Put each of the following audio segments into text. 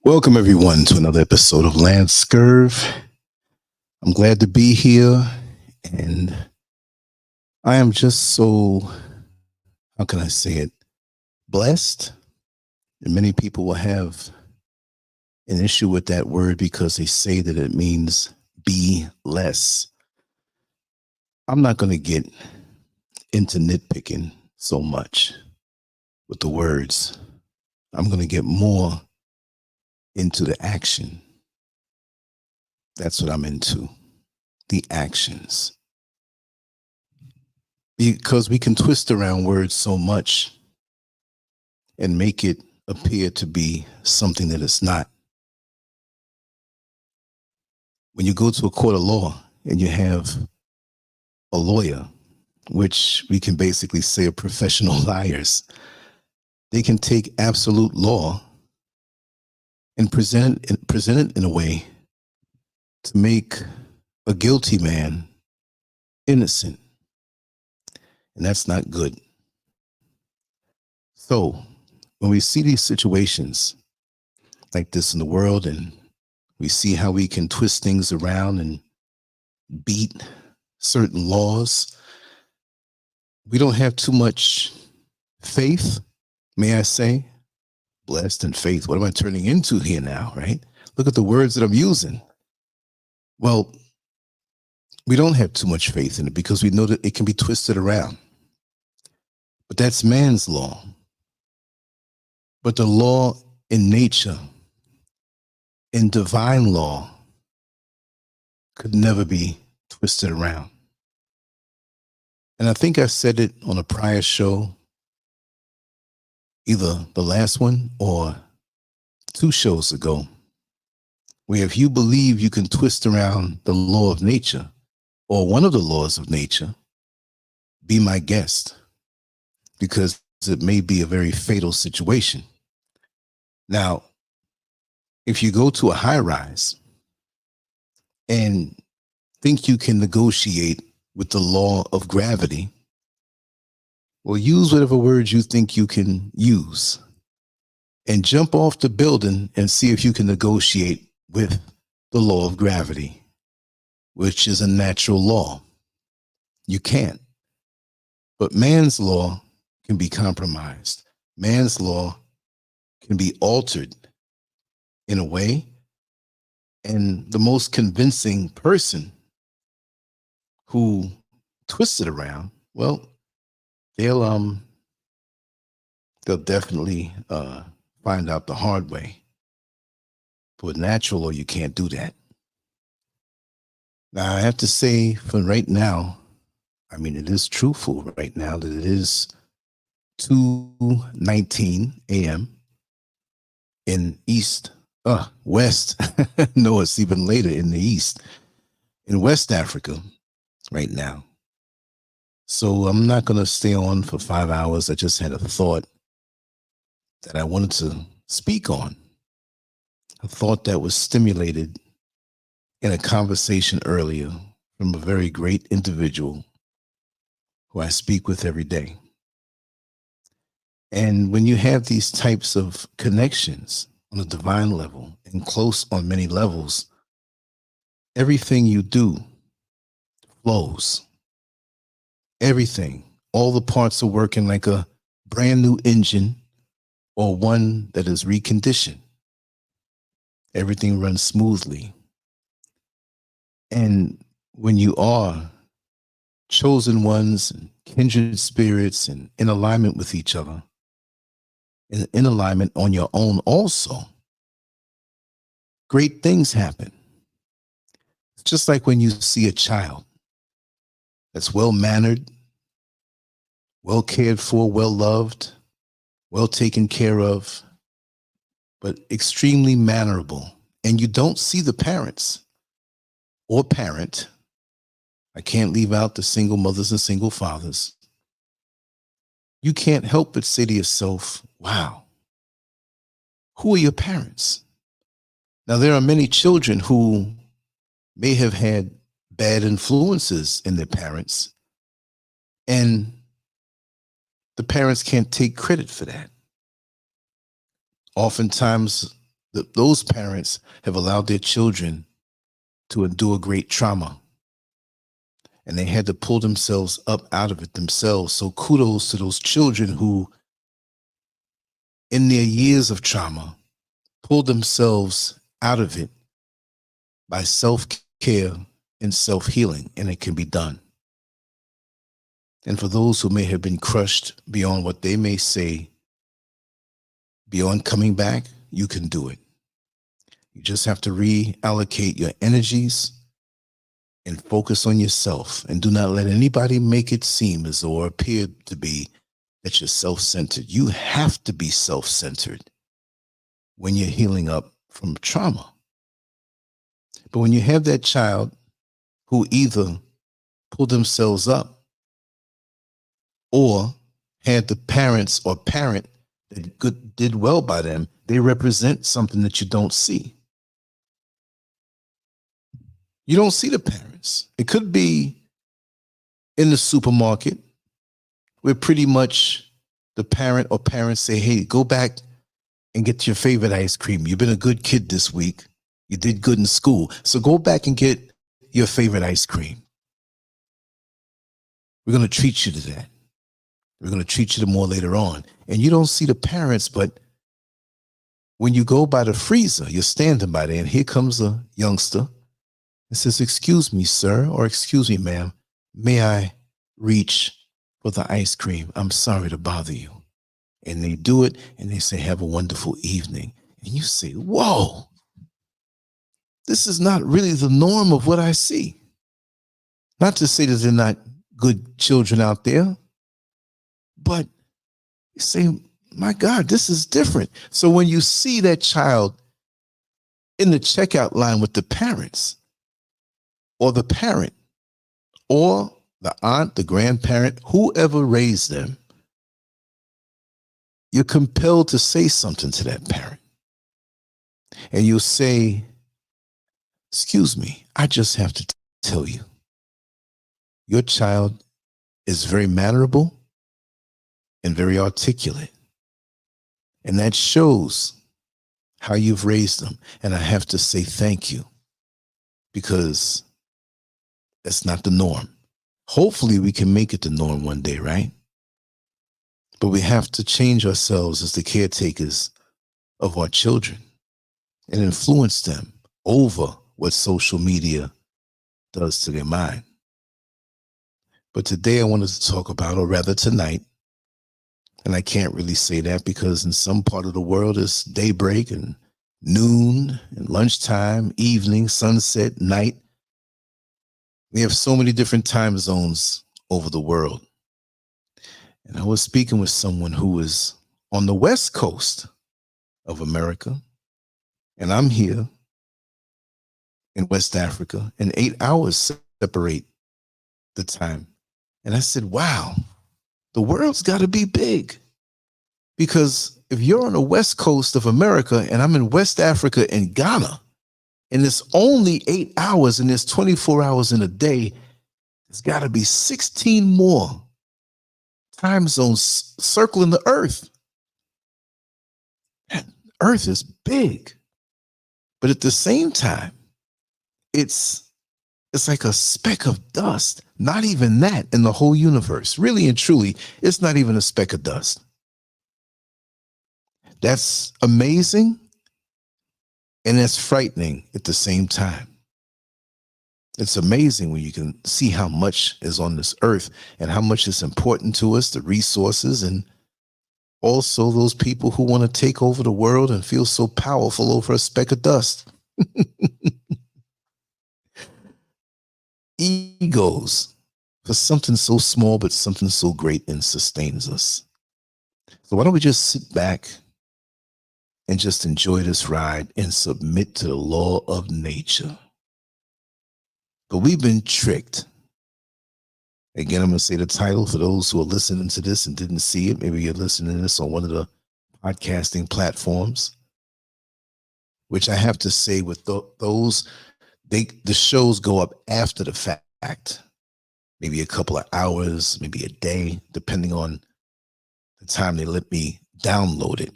Welcome everyone to another episode of LANCESCURV. I'm glad to be here, and I am just so, how can I say it, blessed. And many people will have an issue with that word because they say that it means be less. I'm not going to get into nitpicking so much with the words. I'm going to get more into the action. That's what I'm into, the actions. Because we can twist around words so much and make it appear to be something that it's not. When you go to a court of law and you have a lawyer, which we can basically say are professional liars, they can take absolute law and present it in a way to make a guilty man innocent. And that's not good. So when we see these situations like this in the world, and we see how we can twist things around and beat certain laws, we don't have too much faith, may I say. Blessed and faith. What am I turning into here now, right? Look at the words that I'm using. Well, we don't have too much faith in it because we know that it can be twisted around. But that's man's law. But the law in nature, in divine law, could never be twisted around. And I think I said it on a prior show, either the last one or 2 shows ago, where if you believe you can twist around the law of nature or one of the laws of nature, be my guest, because it may be a very fatal situation. Now, if you go to a high rise and think you can negotiate with the law of gravity, well, use whatever words you think you can use and jump off the building and see if you can negotiate with the law of gravity, which is a natural law. You can't. But man's law can be compromised. Man's law can be altered in a way, and the most convincing person who twists it around, well, they'll definitely find out the hard way. But with natural law, you can't do that. Now, I have to say, for right now, I mean, it is truthful right now that it is 2:19 a.m. in West. No, it's even later in the East, in West Africa right now. So I'm not going to stay on for 5 hours. I just had a thought that I wanted to speak on. A thought that was stimulated in a conversation earlier from a very great individual who I speak with every day. And when you have these types of connections on a divine level and close on many levels, everything you do flows. Everything, all the parts are working like a brand new engine or one that is reconditioned. Everything runs smoothly. And when you are chosen ones, and kindred spirits, and in alignment with each other, and in alignment on your own also, great things happen. It's just like when you see a child that's well-mannered, well cared for, well loved, well taken care of, but extremely mannerable. And you don't see the parents or parent. I can't leave out the single mothers and single fathers. You can't help but say to yourself, wow, who are your parents? Now, there are many children who may have had bad influences in their parents, and the parents can't take credit for that. Oftentimes, those parents have allowed their children to endure great trauma, and they had to pull themselves up out of it themselves. So kudos to those children who, in their years of trauma, pulled themselves out of it by self-care and self-healing, and it can be done. And for those who may have been crushed beyond what they may say, beyond coming back, you can do it. You just have to reallocate your energies and focus on yourself, and do not let anybody make it seem as though or appear to be that you're self-centered. You have to be self-centered when you're healing up from trauma. But when you have that child who either pulled themselves up or had the parents or parent that did well by them, they represent something that you don't see. You don't see the parents. It could be in the supermarket where pretty much the parent or parents say, hey, go back and get your favorite ice cream. You've been a good kid this week. You did good in school. So go back and get your favorite ice cream. We're going to treat you to that. We're going to treat you to more later on. And you don't see the parents, but when you go by the freezer, you're standing by there, and here comes a youngster and says, excuse me, sir, or excuse me, ma'am, may I reach for the ice cream? I'm sorry to bother you. And they do it, and they say, have a wonderful evening. And you say, whoa, this is not really the norm of what I see. Not to say that they're not good children out there, but you say, my God, this is different. So when you see that child in the checkout line with the parents, or the parent, or the aunt, the grandparent, whoever raised them, you're compelled to say something to that parent. And you'll say, excuse me, I just have to tell you, your child is very mannerable and very articulate. And that shows how you've raised them. And I have to say thank you, because that's not the norm. Hopefully we can make it the norm one day, right? But we have to change ourselves as the caretakers of our children and influence them over what social media does to their mind. But today I wanted to talk about, or rather tonight, and I can't really say that because in some part of the world it's daybreak and noon and lunchtime, evening, sunset, night. We have so many different time zones over the world. And I was speaking with someone who was on the West Coast of America, and I'm here in West Africa, and 8 hours separate the time. And I said, wow, the world's got to be big, because if you're on the West Coast of America and I'm in West Africa in Ghana, and it's only 8 hours and there's 24 hours in a day, there's got to be 16 more time zones circling the earth. Earth is big. But at the same time, it's like a speck of dust. Not even that in the whole universe. Really and truly, it's not even a speck of dust. That's amazing, and that's frightening at the same time. It's amazing when you can see how much is on this earth and how much is important to us, the resources, and also those people who want to take over the world and feel so powerful over a speck of dust. Egos for something so small, but something so great and sustains us. So why don't we just sit back and just enjoy this ride and submit to the law of nature? But we've been tricked. Again, I'm going to say the title for those who are listening to this and didn't see it. Maybe you're listening to this on one of the podcasting platforms, which I have to say with those, the shows go up after the fact, maybe a couple of hours, maybe a day, depending on the time they let me download it.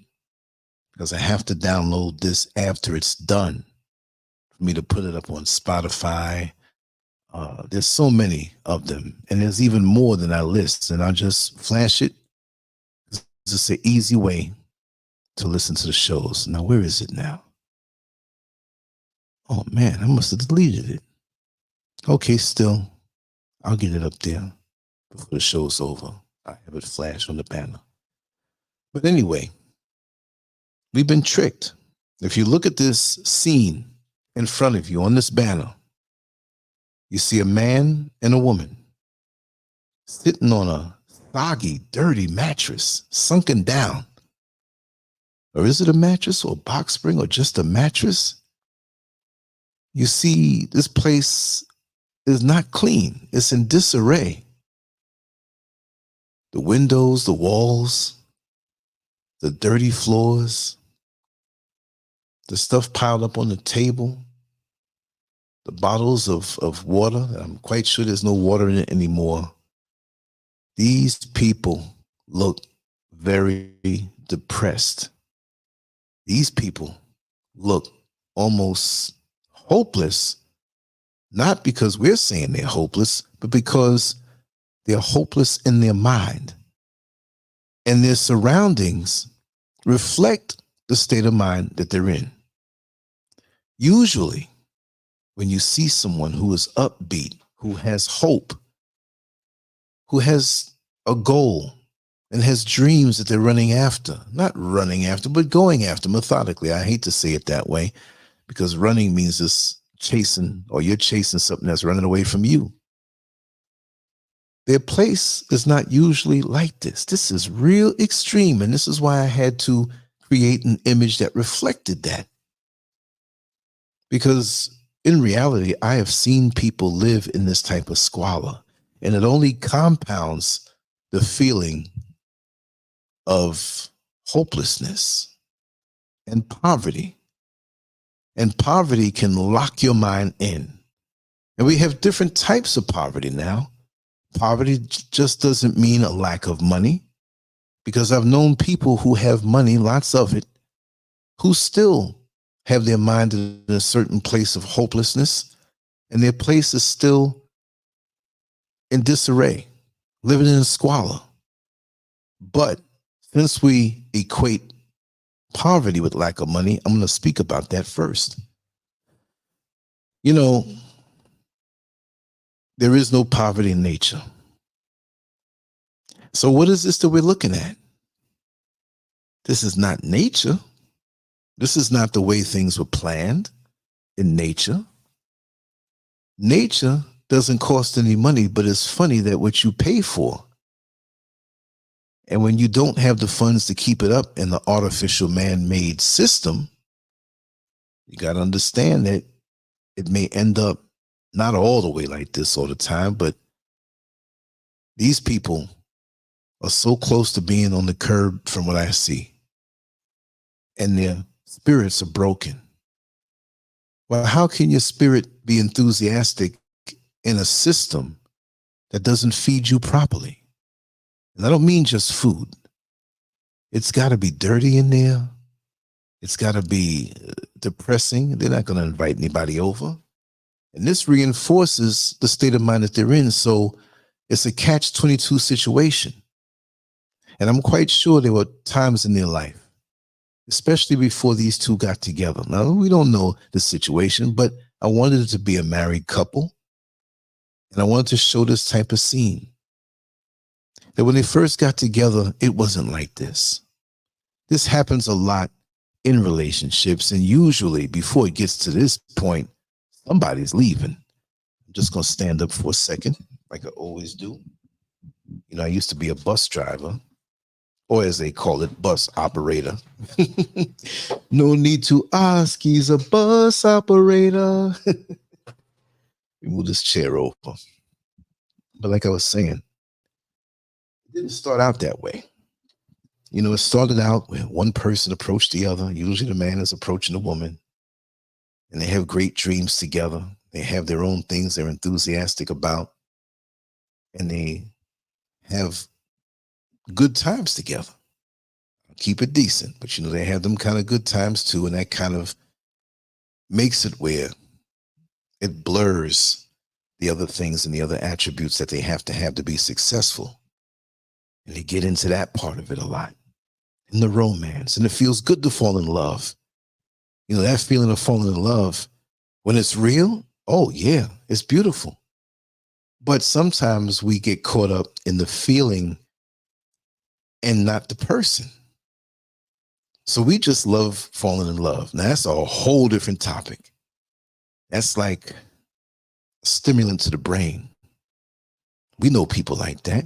because I have to download this after it's done for me to put it up on Spotify. There's so many of them, and there's even more than I list, and I'll just flash it. It's just an easy way to listen to the shows. Now, where is it now? Oh man, I must have deleted it. Okay, still, I'll get it up there before the show's over. I have it flash on the banner. But anyway, we've been tricked. If you look at this scene in front of you on this banner, you see a man and a woman sitting on a soggy, dirty mattress, sunken down. Or is it a mattress or a box spring or just a mattress? You see, this place is not clean. It's in disarray. The windows, the walls, the dirty floors, the stuff piled up on the table, the bottles of water. I'm quite sure there's no water in it anymore. These people look very depressed. These people look almost hopeless, not because we're saying they're hopeless, but because they're hopeless in their mind. And their surroundings reflect the state of mind that they're in. Usually, when you see someone who is upbeat, who has hope, who has a goal and has dreams that they're running after, not running after, but going after methodically. I hate to say it that way because running means just chasing, or you're chasing something that's running away from you. Their place is not usually like this. This is real extreme. And this is why I had to create an image that reflected that. Because in reality, I have seen people live in this type of squalor, and it only compounds the feeling of hopelessness and poverty. And poverty can lock your mind in. And we have different types of poverty now. Poverty just doesn't mean a lack of money, because I've known people who have money, lots of it, who still have their mind in a certain place of hopelessness, and their place is still in disarray, living in squalor. But since we equate poverty with lack of money, I'm going to speak about that first. You know, there is no poverty in nature. So what is this that we're looking at? This is not nature. This is not the way things were planned in nature. Nature doesn't cost any money, but it's funny that what you pay for, and when you don't have the funds to keep it up in the artificial man-made system, you got to understand that it may end up not all the way like this all the time, but these people are so close to being on the curb from what I see, and their spirits are broken. Well, how can your spirit be enthusiastic in a system that doesn't feed you properly? And I don't mean just food. It's got to be dirty in there. It's got to be depressing. They're not going to invite anybody over. And this reinforces the state of mind that they're in. So it's a catch-22 situation. And I'm quite sure there were times in their life, especially before these two got together. Now, we don't know the situation, but I wanted it to be a married couple. And I wanted to show this type of scene. That when they first got together, it wasn't like this. This happens a lot in relationships. And usually before it gets to this point, somebody's leaving. I'm just going to stand up for a second, like I always do. You know, I used to be a bus driver, or as they call it, bus operator. No need to ask, he's a bus operator. We move this chair over. But like I was saying, it didn't start out that way. You know, it started out when one person approached the other. Usually the man is approaching the woman, and they have great dreams together. They have their own things they're enthusiastic about, and they have good times together. I'll keep it decent. But they have them kind of good times too, and that kind of makes it where it blurs the other things and the other attributes that they have to be successful. And they get into that part of it a lot, in the romance. And it feels good to fall in love. That feeling of falling in love, when it's real, oh yeah, it's beautiful. But sometimes we get caught up in the feeling and not the person. So we just love falling in love. Now that's a whole different topic. That's like a stimulant to the brain. We know people like that.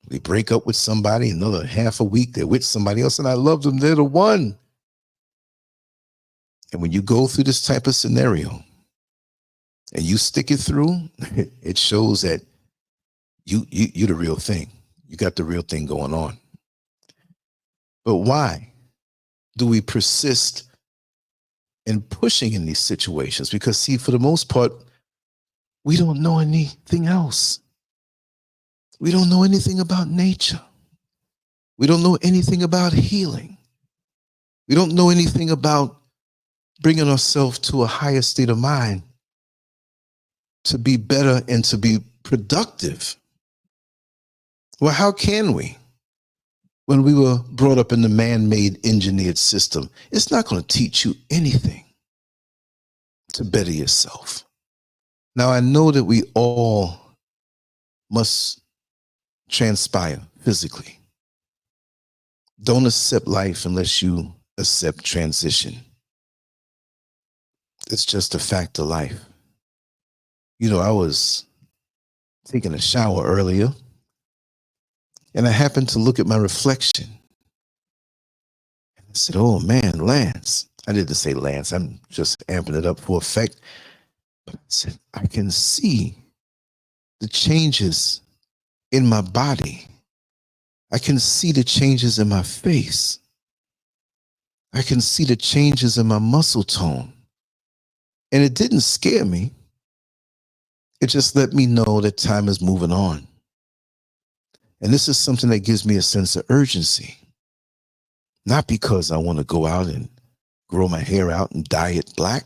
They break up with somebody, another half a week, they're with somebody else, and I love them, they're the one. And when you go through this type of scenario and you stick it through, it shows that you're the real thing. You got the real thing going on. But why do we persist in pushing in these situations? Because see, for the most part, we don't know anything else. We don't know anything about nature. We don't know anything about healing. We don't know anything about bringing ourselves to a higher state of mind to be better and to be productive. Well, how can we? When we were brought up in the man-made engineered system, it's not going to teach you anything to better yourself. Now, I know that we all must transpire physically. Don't accept life unless you accept transition. It's just a fact of life. I was taking a shower earlier, and I happened to look at my reflection. And I said, oh man, Lance. I didn't say Lance, I'm just amping it up for effect. But I said, I can see the changes in my body. I can see the changes in my face. I can see the changes in my muscle tone. And it didn't scare me. It just let me know that time is moving on. And this is something that gives me a sense of urgency. Not because I want to go out and grow my hair out and dye it black,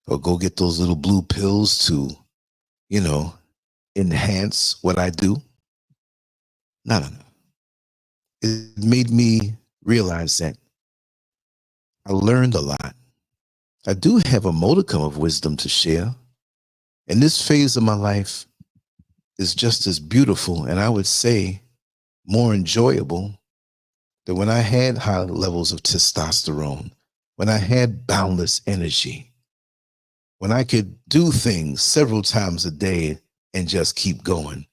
or go get those little blue pills to, enhance what I do. No. It made me realize that I learned a lot. I do have a modicum of wisdom to share. And this phase of my life is just as beautiful, and I would say more enjoyable, than when I had high levels of testosterone, when I had boundless energy, when I could do things several times a day and just keep going,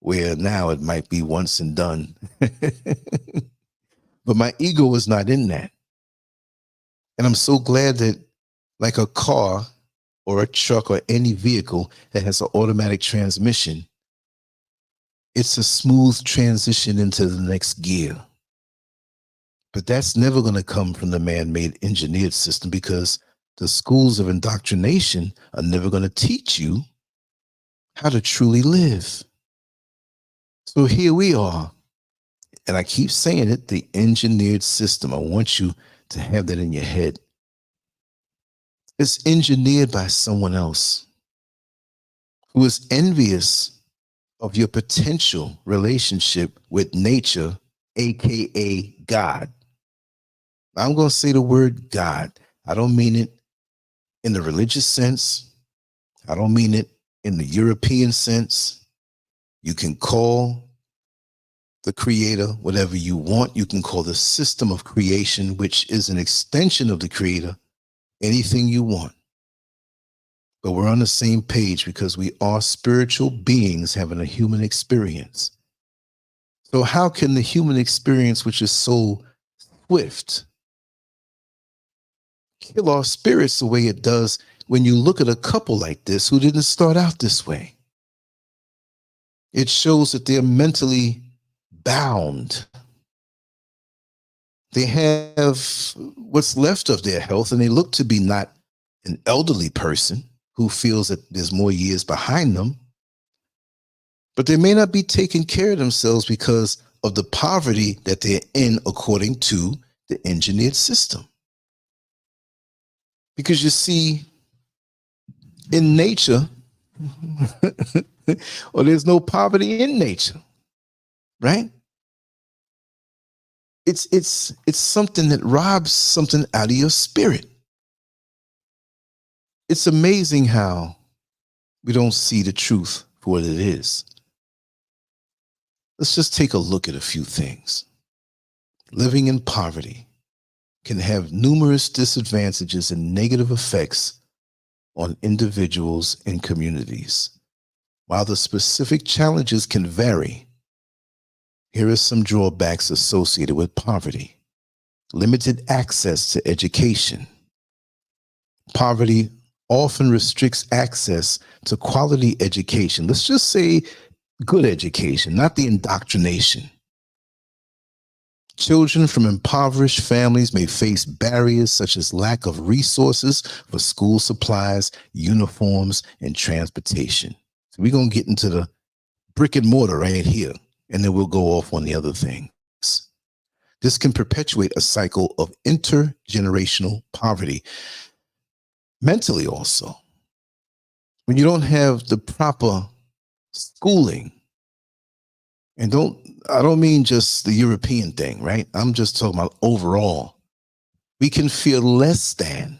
where now it might be once and done. But my ego was not in that. And I'm so glad that, like a car or a truck or any vehicle that has an automatic transmission, it's a smooth transition into the next gear. But that's never going to come from the man-made engineered system, because the schools of indoctrination are never going to teach you how to truly live. So here we are. And I keep saying it, the engineered system. I want you to have that in your head. It's engineered by someone else who is envious of your potential relationship with nature, aka God. I'm going to say the word God. I don't mean it in the religious sense. I don't mean it in the European sense. You can call the creator whatever you want. You can call the system of creation, which is an extension of the creator, anything you want. But we're on the same page because we are spiritual beings having a human experience. So how can the human experience, which is so swift, kill our spirits the way it does when you look at a couple like this who didn't start out this way? It shows that they're mentally bound. They have what's left of their health, and they look to be not an elderly person who feels that there's more years behind them, but they may not be taking care of themselves because of the poverty that they're in according to the engineered system. Because you see, in nature, or there's no poverty in nature, right? It's something that robs something out of your spirit. It's amazing how we don't see the truth for what it is. Let's just take a look at a few things. Living in poverty can have numerous disadvantages and negative effects on individuals and communities. While the specific challenges can vary, here are some drawbacks associated with poverty. Limited access to education. Poverty often restricts access to quality education. Let's just say good education, not the indoctrination. Children from impoverished families may face barriers such as lack of resources for school supplies, uniforms, and transportation. So we're going to get into the brick and mortar right here, and then we'll go off on the other things. This can perpetuate a cycle of intergenerational poverty. Mentally also, when you don't have the proper schooling, and I don't mean just the European thing, right? I'm just talking about overall. We can feel less than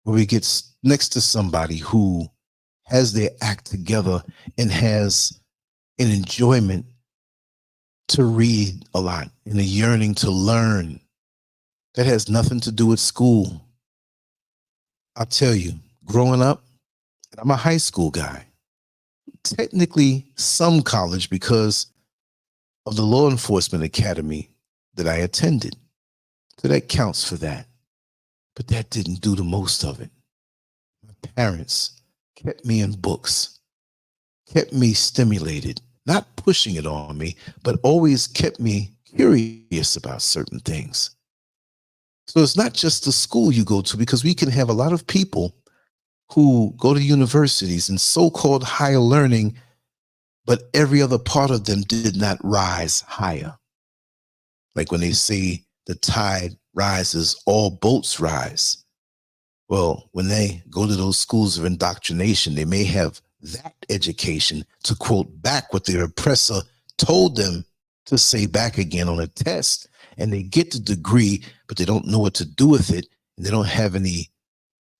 when we get next to somebody who has their act together and has an enjoyment to read a lot and a yearning to learn. That has nothing to do with school. I'll tell you, growing up, I'm a high school guy. Technically, some college because of the law enforcement academy that I attended. So that counts for that. But that didn't do the most of it. My parents kept me in books, kept me stimulated, not pushing it on me, but always kept me curious about certain things. So it's not just the school you go to, because we can have a lot of people who go to universities and so-called higher learning, but every other part of them did not rise higher. Like when they say the tide rises, all boats rise. Well, when they go to those schools of indoctrination, they may have that education to quote back what their oppressor told them to say back again on a test. And they get the degree, but they don't know what to do with it. And they don't have any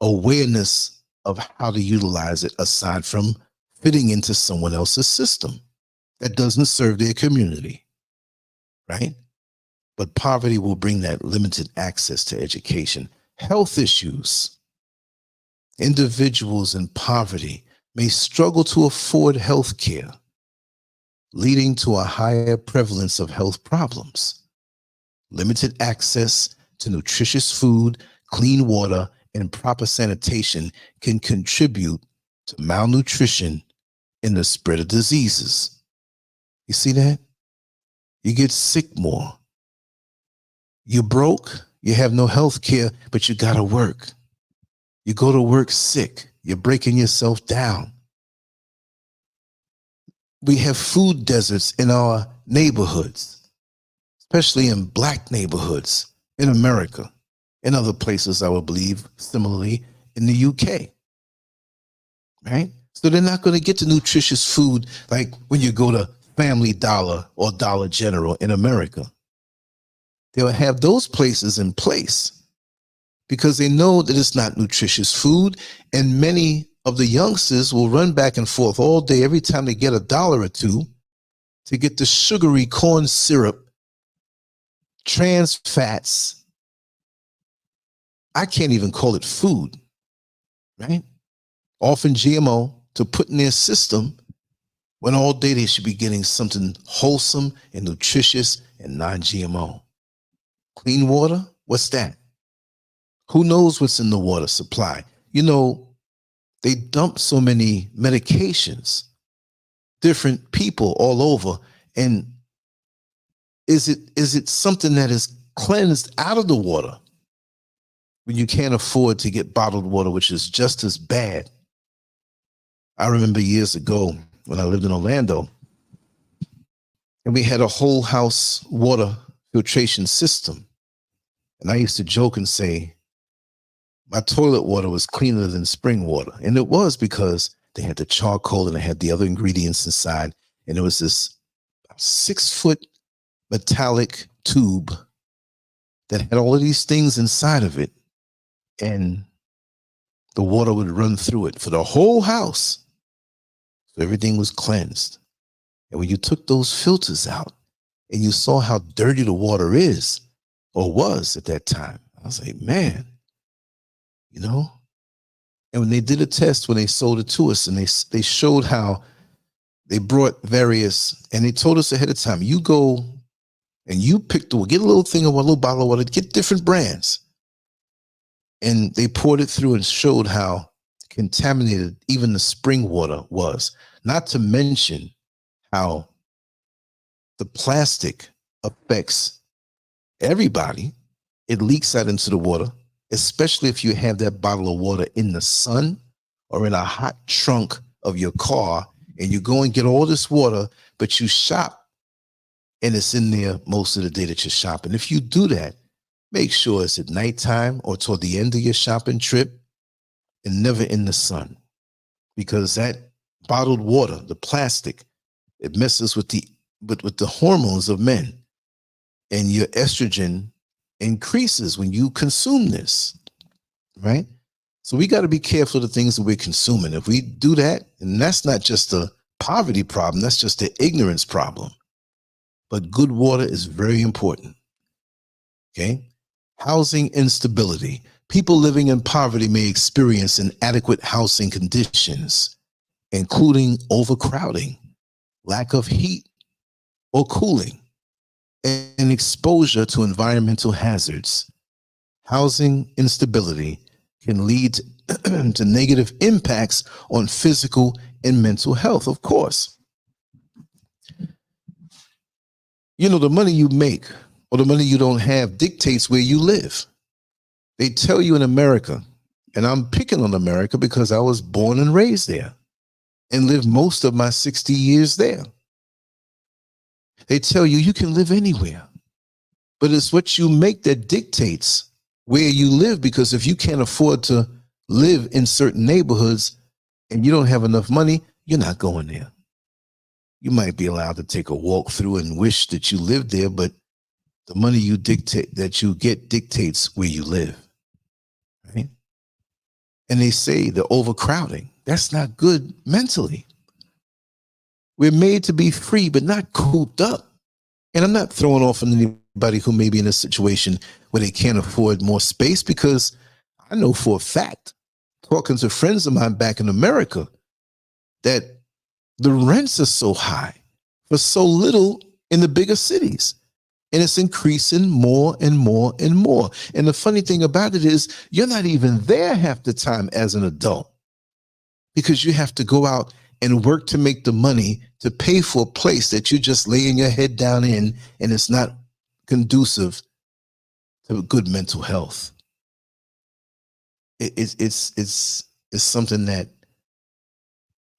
awareness of how to utilize it aside from fitting into someone else's system that doesn't serve their community, right? But poverty will bring that limited access to education. Health issues. Individuals in poverty may struggle to afford health care, leading to a higher prevalence of health problems. Limited access to nutritious food, clean water, and proper sanitation can contribute to malnutrition and the spread of diseases. You see that? You get sick more. You're broke, you have no health care, but you gotta work. You go to work sick, you're breaking yourself down. We have food deserts in our neighborhoods, especially in Black neighborhoods in America, in other places, I would believe, similarly in the UK, right? So they're not going to get the nutritious food like when you go to Family Dollar or Dollar General in America. They'll have those places in place because they know that it's not nutritious food, and many of the youngsters will run back and forth all day every time they get $1 or $2 to get the sugary corn syrup, trans fats. I can't even call it food, right? Often GMO to put in their system when all day they should be getting something wholesome and nutritious and non-GMO. Clean water, what's that? Who knows what's in the water supply? You know, they dump so many medications, different people all over. And is it something that is cleansed out of the water when you can't afford to get bottled water, which is just as bad? I remember years ago when I lived in Orlando, And we had a whole house water filtration system. And I used to joke and say, my toilet water was cleaner than spring water. And it was because they had the charcoal and they had the other ingredients inside. And it was this 6-foot metallic tube that had all of these things inside of it. And the water would run through it for the whole house. So everything was cleansed. And when you took those filters out and you saw how dirty the water is or was at that time, I was like, man, you know? And when they did a test, when they sold it to us, and they showed how they brought various, and they told us ahead of time, you go and you pick get a little thing of a little bottle of water, get different brands. And they poured it through and showed how contaminated even the spring water was. Not to mention how the plastic affects everybody. It leaks out into the water, especially if you have that bottle of water in the sun or in a hot trunk of your car, and you go and get all this water, but you shop and it's in there most of the day that you're shopping. If you do that, make sure it's at nighttime or toward the end of your shopping trip and never in the sun, because that bottled water, the plastic, it messes with the hormones of men, and your estrogen increases when you consume this, right? So we got to be careful of the things that we're consuming. If we do that, and that's not just a poverty problem, that's just an ignorance problem. But good water is very important, okay? Housing instability. People living in poverty may experience inadequate housing conditions, including overcrowding, lack of heat or cooling, and exposure to environmental hazards. Housing instability can lead to negative impacts on physical and mental health, of course. You know, the money you make or the money you don't have dictates where you live. They tell you in America, and I'm picking on America because I was born and raised there and lived most of my 60 years there. They tell you you can live anywhere, but it's what you make that dictates where you live, because if you can't afford to live in certain neighborhoods and you don't have enough money, you're not going there. You might be allowed to take a walk through and wish that you lived there, but the money you get dictates where you live, right? And they say the overcrowding, that's not good mentally. We're made to be free, but not cooped up. And I'm not throwing off on anybody who may be in a situation where they can't afford more space, because I know for a fact, talking to friends of mine back in America, that the rents are so high for so little in the bigger cities. And it's increasing more and more and more. And the funny thing about it is you're not even there half the time as an adult, because you have to go out and work to make the money to pay for a place that you just laying your head down in, and it's not conducive to good mental health. It's something that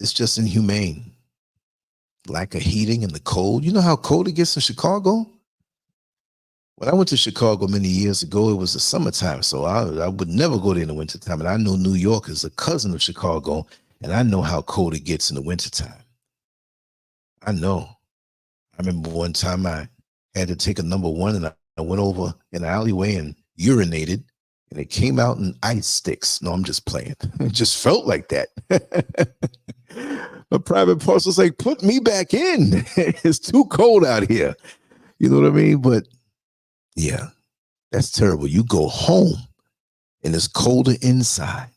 is just inhumane. Lack of heating and the cold. You know how cold it gets in Chicago? When I went to Chicago many years ago, it was the summertime, so I would never go there in the wintertime. And I know New York is a cousin of Chicago, and I know how cold it gets in the wintertime. I know. I remember one time I had to take a number one, and I went over in the alleyway and urinated, and it came out in ice sticks. No, I'm just playing. It just felt like that. A private parcel was like, put me back in. It's too cold out here. You know what I mean? But yeah, that's terrible. You go home and it's colder inside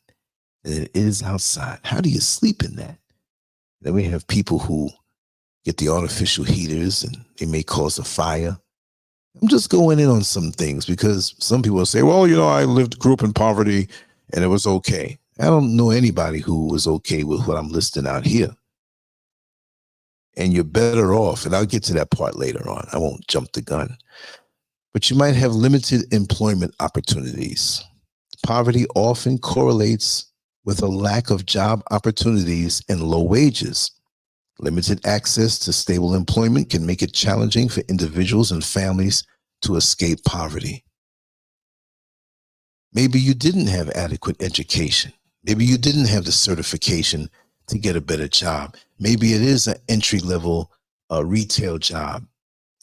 than it is outside. How do you sleep in that? Then we have people who get the artificial heaters and they may cause a fire. I'm just going in on some things because some people will say, well, you know, I grew up in poverty and it was okay. I don't know anybody who was okay with what I'm listing out here. And you're better off, and I'll get to that part later on. I won't jump the gun. But you might have limited employment opportunities. Poverty often correlates with a lack of job opportunities and low wages. Limited access to stable employment can make it challenging for individuals and families to escape poverty. Maybe you didn't have adequate education. Maybe you didn't have the certification to get a better job. Maybe it is an entry-level retail job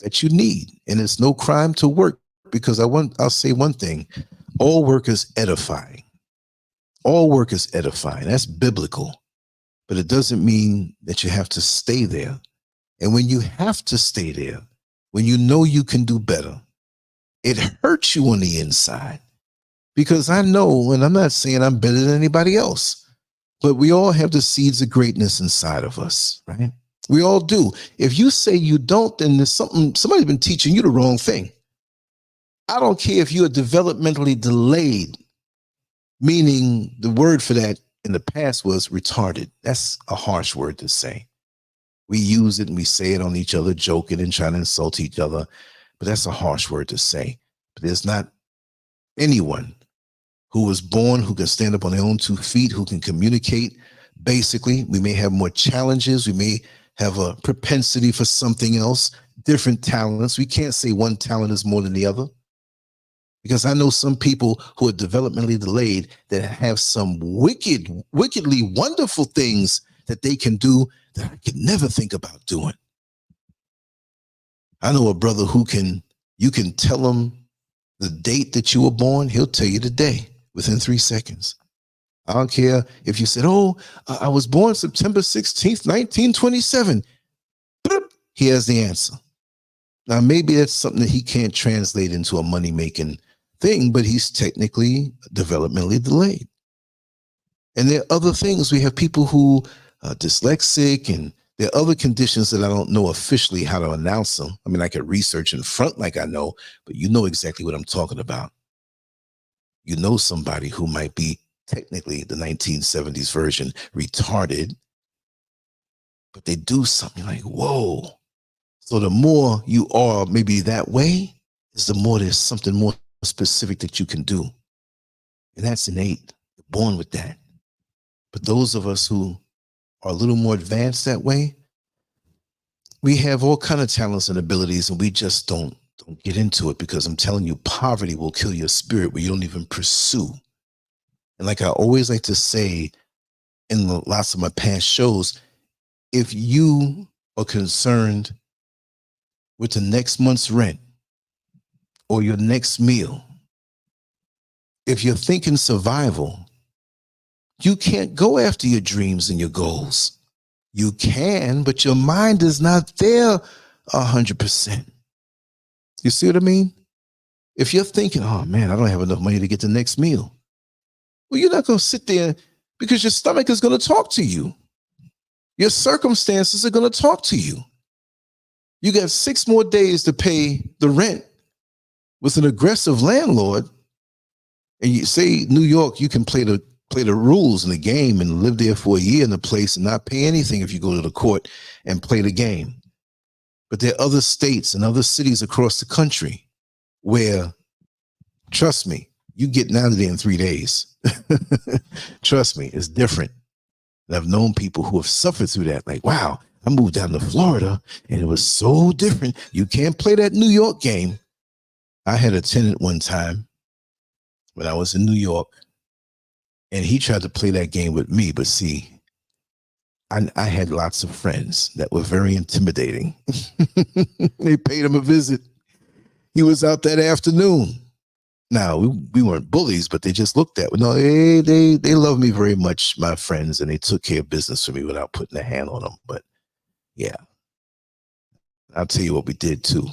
that you need, and it's no crime to work, because I'll say one thing: all work is edifying. All work is edifying. That's biblical, but it doesn't mean that you have to stay there. And when you have to stay there, when you know you can do better, it hurts you on the inside. Because I know, and I'm not saying I'm better than anybody else, but we all have the seeds of greatness inside of us, right? We all do. If you say you don't, then there's somebody's been teaching you the wrong thing. I don't care if you are developmentally delayed, meaning the word for that in the past was retarded. That's a harsh word to say. We use it and we say it on each other, joking and trying to insult each other, but that's a harsh word to say. But there's not anyone who was born who can stand up on their own 2 feet, who can communicate. Basically, we may have more challenges. We may have a propensity for something else, different talents. We can't say one talent is more than the other, because I know some people who are developmentally delayed that have some wickedly wonderful things that they can do that I could never think about doing. I know a brother who you can tell him the date that you were born, he'll tell you the day within 3 seconds. I don't care if you said, oh, I was born September 16th, 1927. He has the answer. Now, maybe that's something that he can't translate into a money-making thing, but he's technically developmentally delayed. And there are other things. We have people who are dyslexic, and there are other conditions that I don't know officially how to announce them. I mean, I could research in front like I know, but you know exactly what I'm talking about. You know somebody who might be technically the 1970s version retarded, but they do something like, whoa. So the more you are maybe that way, is the more there's something more specific that you can do. And that's innate. You're born with that. But those of us who are a little more advanced that way, we have all kinds of talents and abilities, and we just don't get into it, because I'm telling you, poverty will kill your spirit where you don't even pursue. And like I always like to say in lots of my past shows, if you are concerned with the next month's rent or your next meal, if you're thinking survival, you can't go after your dreams and your goals. You can, but your mind is not there 100%. You see what I mean? If you're thinking, oh man, I don't have enough money to get the next meal, well, you're not going to sit there, because your stomach is going to talk to you. Your circumstances are going to talk to you. You got 6 more days to pay the rent with an aggressive landlord. And you say New York, you can play the rules in the game and live there for a year in the place and not pay anything if you go to the court and play the game. But there are other states and other cities across the country where, trust me, you get out of there in 3 days. Trust me, it's different. And I've known people who have suffered through that. Like, wow, I moved down to Florida and it was so different. You can't play that New York game. I had a tenant one time when I was in New York, and he tried to play that game with me. But see, I had lots of friends that were very intimidating. They paid him a visit. He was out that afternoon. Now, we weren't bullies, but they just looked at me. No, they love me very much, my friends, and they took care of business for me without putting a hand on them. But yeah, I'll tell you what we did too.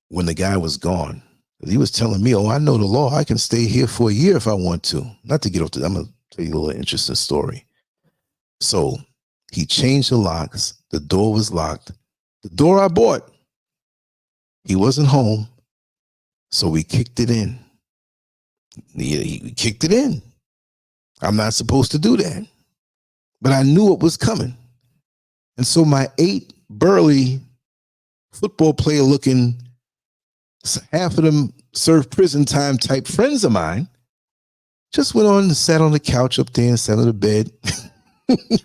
When the guy was gone, he was telling me, oh, I know the law. I can stay here for a year if I want to. Not to get off I'm going to tell you a little interesting story. So he changed the locks. The door was locked. The door I bought, he wasn't home. So we kicked it in. He kicked it in. I'm not supposed to do that. But I knew it was coming. And so my 8 burly football player looking, half of them served prison time type friends of mine, just went on and sat on the couch up there and sat on the bed.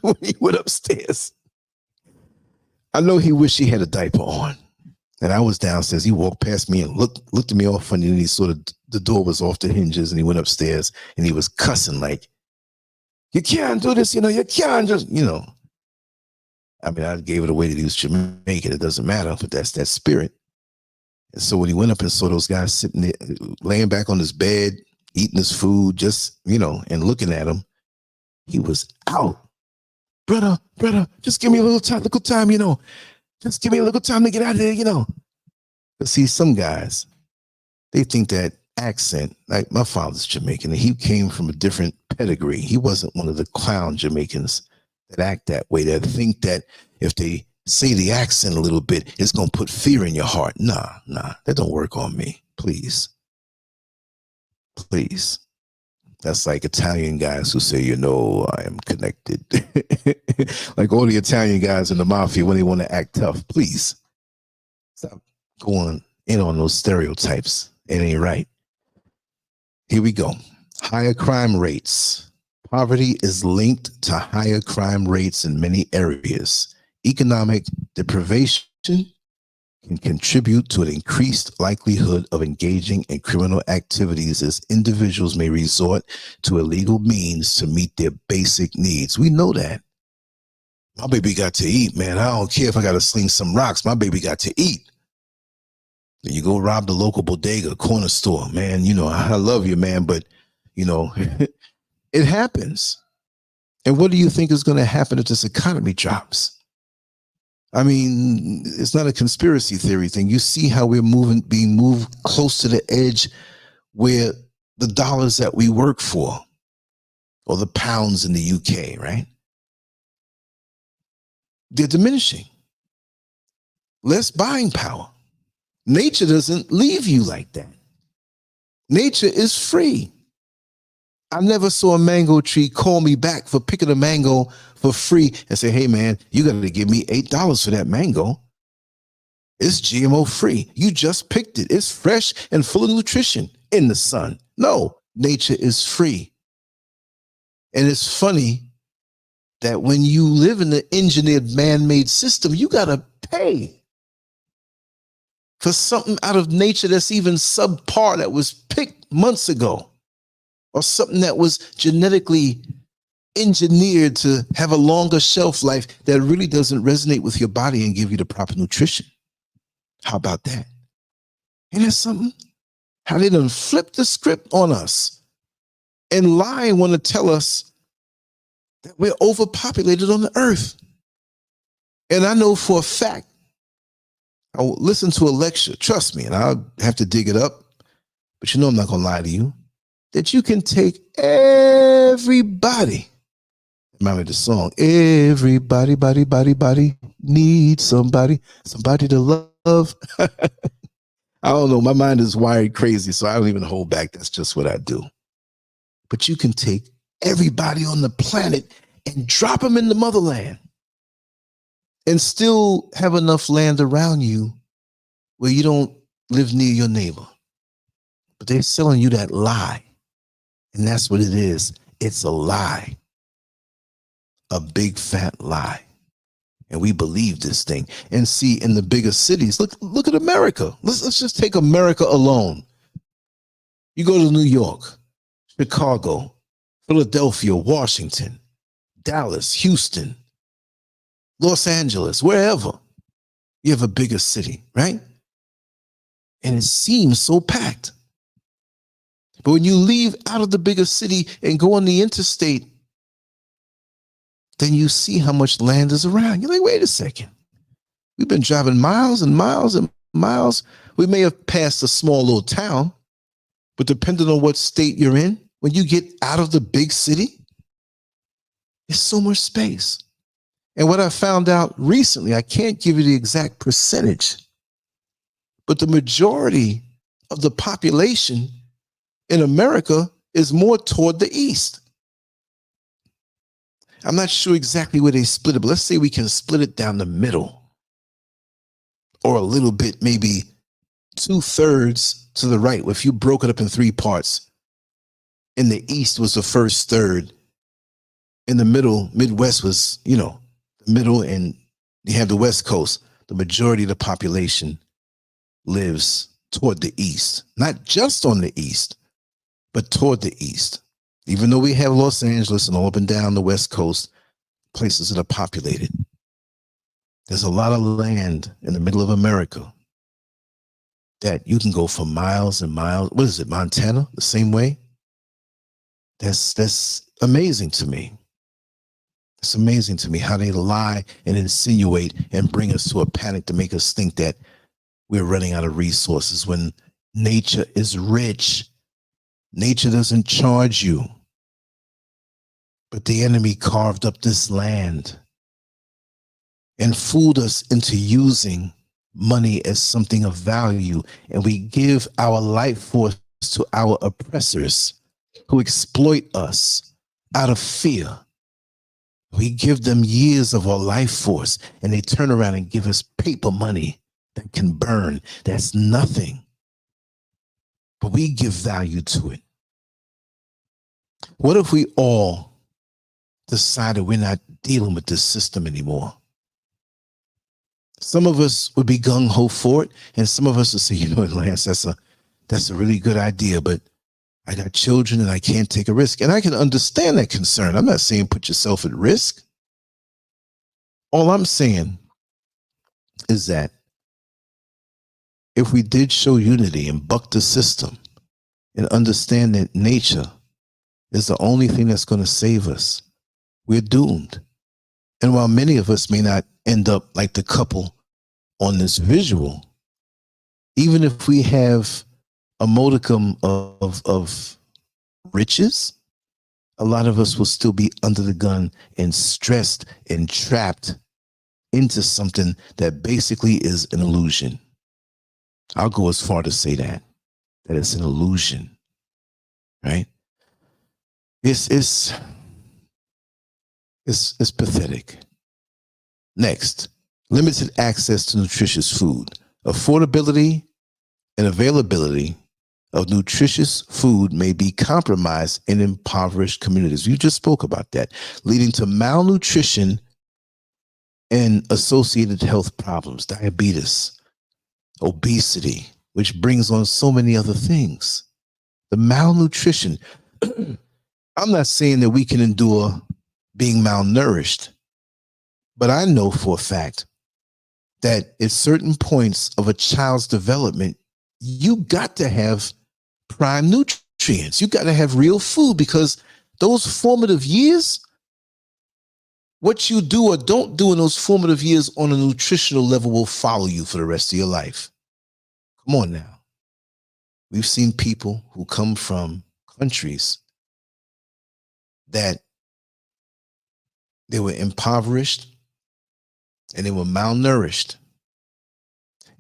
when he went upstairs. I know he wished he had a diaper on. And I was downstairs. He walked past me and looked at me all funny. And he sort of, the door was off the hinges and he went upstairs and he was cussing like, you can't do this, you can't just, I mean, I gave it away that he was Jamaican. It doesn't matter, but that's that spirit. And so when he went up and saw those guys sitting there, laying back on his bed, eating his food, just, and looking at him, he was out. Brother, just give me a little time, just give me a little time to get out of there, But see, some guys, they think that accent, like my father's Jamaican, and he came from a different pedigree. He wasn't one of the clown Jamaicans that act that way, that think that if they say the accent a little bit, it's going to put fear in your heart. Nah, that don't work on me. Please. That's like Italian guys who say, I am connected. Like all the Italian guys in the mafia when they want to act tough. Please stop going in on those stereotypes. It ain't right. Here we go. Higher crime rates. Poverty is linked to higher crime rates in many areas. Economic deprivation can contribute to an increased likelihood of engaging in criminal activities as individuals may resort to illegal means to meet their basic needs. We know that. My baby got to eat, man. I don't care if I got to sling some rocks. My baby got to eat. Then you go rob the local bodega, corner store, man. I love you, man, but, it happens. And what do you think is going to happen if this economy drops? I mean, it's not a conspiracy theory thing. You see how we're being moved close to the edge where the dollars that we work for, or the pounds in the UK, right? They're diminishing. Less buying power. Nature doesn't leave you like that. Nature is free. I never saw a mango tree call me back for picking a mango for free and say, hey, man, you got to give me $8 for that mango. It's GMO free. You just picked it. It's fresh and full of nutrition in the sun. No, nature is free. And it's funny that when you live in the engineered man-made system, you got to pay for something out of nature that's even subpar that was picked months ago. Or something that was genetically engineered to have a longer shelf life that really doesn't resonate with your body and give you the proper nutrition. How about that? Ain't that something? How they done flip the script on us and lie and want to tell us that we're overpopulated on the earth. And I know for a fact, I will listen to a lecture, trust me, and I'll have to dig it up, but I'm not going to lie to you, that you can take everybody. Remember the song, everybody, body, needs somebody to love. I don't know. My mind is wired crazy, so I don't even hold back. That's just what I do. But you can take everybody on the planet and drop them in the motherland and still have enough land around you where you don't live near your neighbor. But they're selling you that lie. And that's what it is. It's a lie. A big fat lie. And we believe this thing. And see, in the bigger cities, look at America. Let's just take America alone. You go to New York, Chicago, Philadelphia, Washington, Dallas, Houston, Los Angeles, wherever. You have a bigger city, right? And it seems so packed. But when you leave out of the bigger city and go on the interstate, then you see how much land is around. You're like, wait a second. We've been driving miles and miles and miles. We may have passed a small little town, but depending on what state you're in, when you get out of the big city, there's so much space. And what I found out recently, I can't give you the exact percentage, but the majority of the population in America is more toward the east. I'm not sure exactly where they split it, but let's say we can split it down the middle or a little bit, maybe 2/3 to the right. If you broke it up in 3 parts, in the east was the first third, in the middle, Midwest was, the middle, and you have the West Coast. The majority of the population lives toward the east, not just on the east, but toward the east. Even though we have Los Angeles and all up and down the West Coast, places that are populated, there's a lot of land in the middle of America that you can go for miles and miles. What is it, Montana? The same way? That's amazing to me. It's amazing to me how they lie and insinuate and bring us to a panic to make us think that we're running out of resources when nature is rich. Nature doesn't charge you. But the enemy carved up this land and fooled us into using money as something of value. And we give our life force to our oppressors who exploit us out of fear. We give them years of our life force, and they turn around and give us paper money that can burn. That's nothing. But we give value to it. What if we all decided we're not dealing with this system anymore? Some of us would be gung-ho for it, and some of us would say, Lance, that's a really good idea, but I got children and I can't take a risk. And I can understand that concern. I'm not saying put yourself at risk. All I'm saying is that if we did show unity and buck the system and understand that nature is the only thing that's going to save us, we're doomed. And while many of us may not end up like the couple on this visual, even if we have a modicum of riches, a lot of us will still be under the gun and stressed and trapped into something that basically is an illusion. I'll go as far to say that it's an illusion, right? It's pathetic. Next, limited access to nutritious food. Affordability and availability of nutritious food may be compromised in impoverished communities. You just spoke about that, leading to malnutrition and associated health problems, diabetes, obesity, which brings on so many other things. The malnutrition. I'm not saying that we can endure being malnourished, but I know for a fact that at certain points of a child's development, you got to have prime nutrients. You got to have real food, because those formative years, what you do or don't do in those formative years on a nutritional level will follow you for the rest of your life. Come on now. We've seen people who come from countries that they were impoverished and they were malnourished.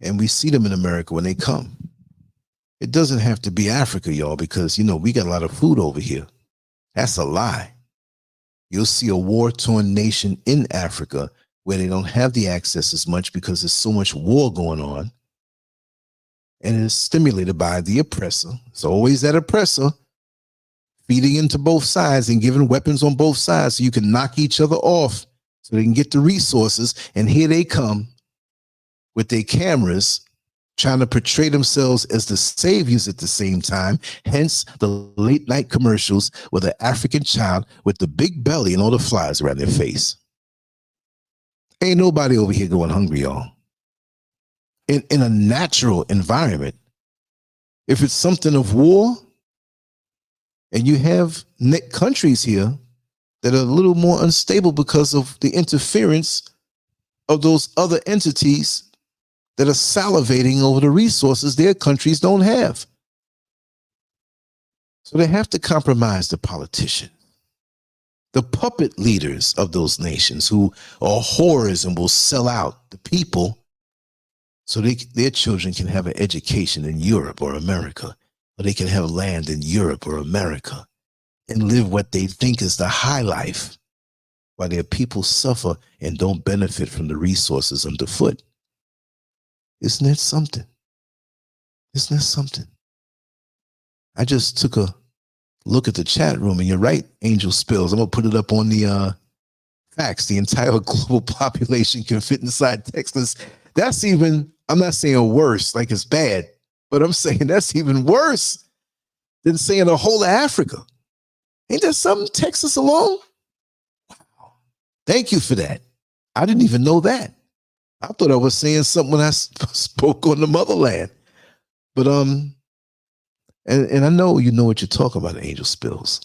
And we see them in America when they come. It doesn't have to be Africa, y'all, because, we got a lot of food over here. That's a lie. You'll see a war-torn nation in Africa where they don't have the access as much because there's so much war going on. And it's stimulated by the oppressor. It's always that oppressor feeding into both sides and giving weapons on both sides so you can knock each other off so they can get the resources. And here they come with their cameras trying to portray themselves as the saviors at the same time. Hence the late night commercials with an African child with the big belly and all the flies around their face. Ain't nobody over here going hungry, y'all. In a natural environment, if it's something of war, and you have countries here that are a little more unstable because of the interference of those other entities that are salivating over the resources their countries don't have. So they have to compromise the politicians, the puppet leaders of those nations who are whores and will sell out the people so their children can have an education in Europe or America, or they can have land in Europe or America and live what they think is the high life, while their people suffer and don't benefit from the resources underfoot. Isn't that something? Isn't that something? I just took a look at the chat room, and you're right, Angel Spills. I'm gonna put it up on the facts. The entire global population can fit inside Texas. That's even, I'm not saying worse, like it's bad, but I'm saying that's even worse than saying the whole of Africa. Ain't that something? Texas alone? Wow. Thank you for that. I didn't even know that. I thought I was saying something when I spoke on the motherland. But and I know you know what you're talking about, Angel Spills.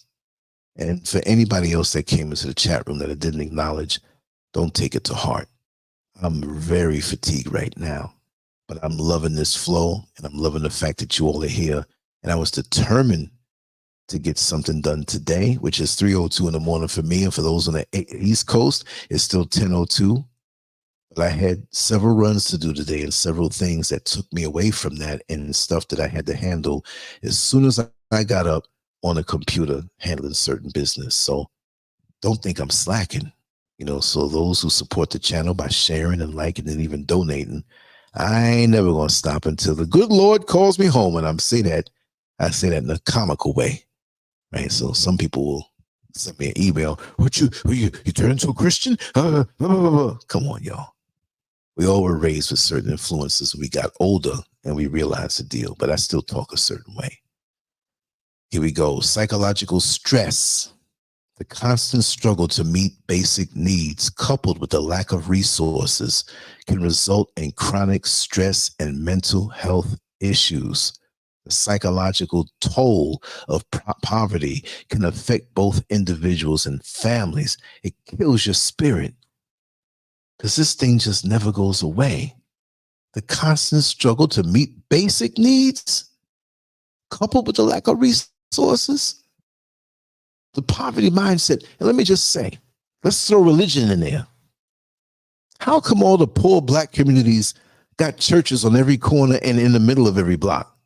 And for anybody else that came into the chat room that I didn't acknowledge, don't take it to heart. I'm very fatigued right now, but I'm loving this flow, and I'm loving the fact that you all are here. And I was determined to get something done today, which is 3:02 in the morning for me. And for those on the East Coast, it's still 10:02. But I had several runs to do today and several things that took me away from that and stuff that I had to handle as soon as I got up on a computer handling certain business. So don't think I'm slacking. You know, so those who support the channel by sharing and liking and even donating, I ain't never gonna stop until the good Lord calls me home. And I say that in a comical way, right? So some people will send me an email. What you turn into a Christian? Come on, y'all. We all were raised with certain influences. We got older and we realized the deal, but I still talk a certain way. Here we go. Psychological stress. The constant struggle to meet basic needs coupled with the lack of resources can result in chronic stress and mental health issues. The psychological toll of poverty can affect both individuals and families. It kills your spirit because this thing just never goes away. The constant struggle to meet basic needs coupled with the lack of resources. The poverty mindset. And let me just say, let's throw religion in there. How come all the poor black communities got churches on every corner and in the middle of every block?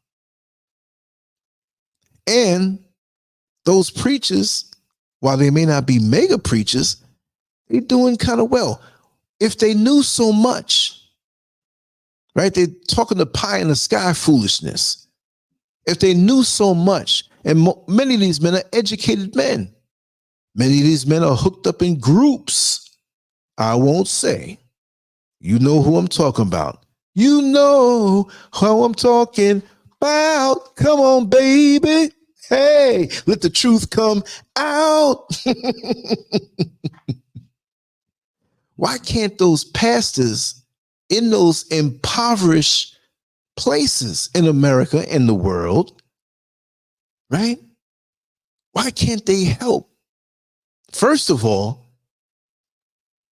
And those preachers, while they may not be mega preachers, they're doing kind of well. If they knew so much, right? They're talking the pie in the sky foolishness. If they knew so much, and many of these men are educated men. Many of these men are hooked up in groups. I won't say. You know who I'm talking about. You know who I'm talking about. Come on, baby. Hey, let the truth come out. Why can't those pastors in those impoverished places in America and the world, right? Why can't they help? First of all,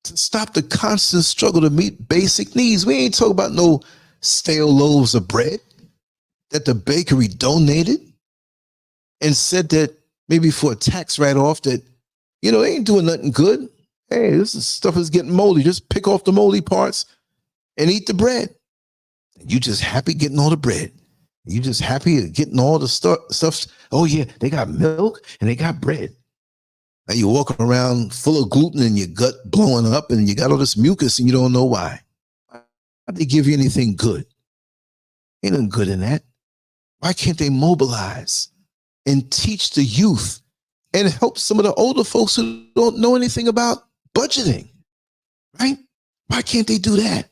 to stop the constant struggle to meet basic needs. We ain't talking about no stale loaves of bread that the bakery donated and said that maybe for a tax write-off that, you know, they ain't doing nothing good. Hey, stuff is getting moldy. Just pick off the moldy parts and eat the bread. You just happy getting all the bread. You just happy getting all the stuff. Oh yeah, they got milk and they got bread. Now you're walking around full of gluten and your gut blowing up and you got all this mucus and you don't know why. Why don't they give you anything good? Ain't nothing good in that. Why can't they mobilize and teach the youth and help some of the older folks who don't know anything about budgeting, right? Why can't they do that?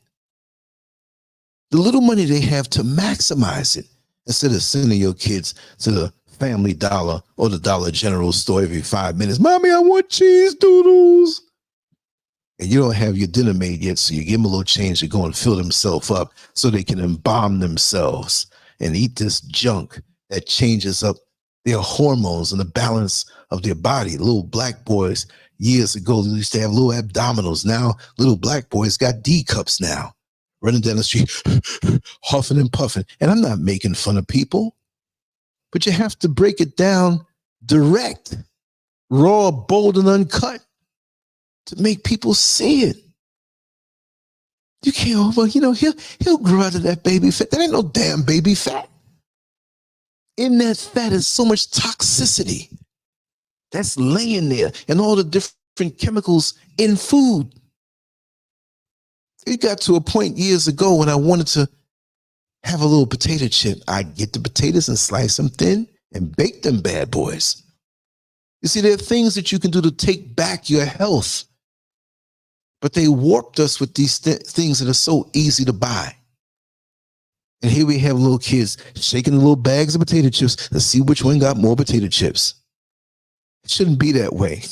The little money they have to maximize it instead of sending your kids to the Family Dollar or the Dollar General store every 5 minutes. Mommy, I want cheese doodles. And you don't have your dinner made yet, so you give them a little change to go and fill themselves up so they can embalm themselves and eat this junk that changes up their hormones and the balance of their body. Little black boys years ago, they used to have little abdominals. Now, little black boys got D cups now, running down the street, huffing and puffing. And I'm not making fun of people, but you have to break it down direct, raw, bold, and uncut to make people see it. You can't, well, you know, he'll grow out of that baby fat. That ain't no damn baby fat. In that fat is so much toxicity that's laying there and all the different chemicals in food. It got to a point years ago when I wanted to have a little potato chip. I'd get the potatoes and slice them thin and bake them bad boys. You see, there are things that you can do to take back your health, but they warped us with these things that are so easy to buy. And here we have little kids shaking the little bags of potato chips to see which one got more potato chips. It shouldn't be that way.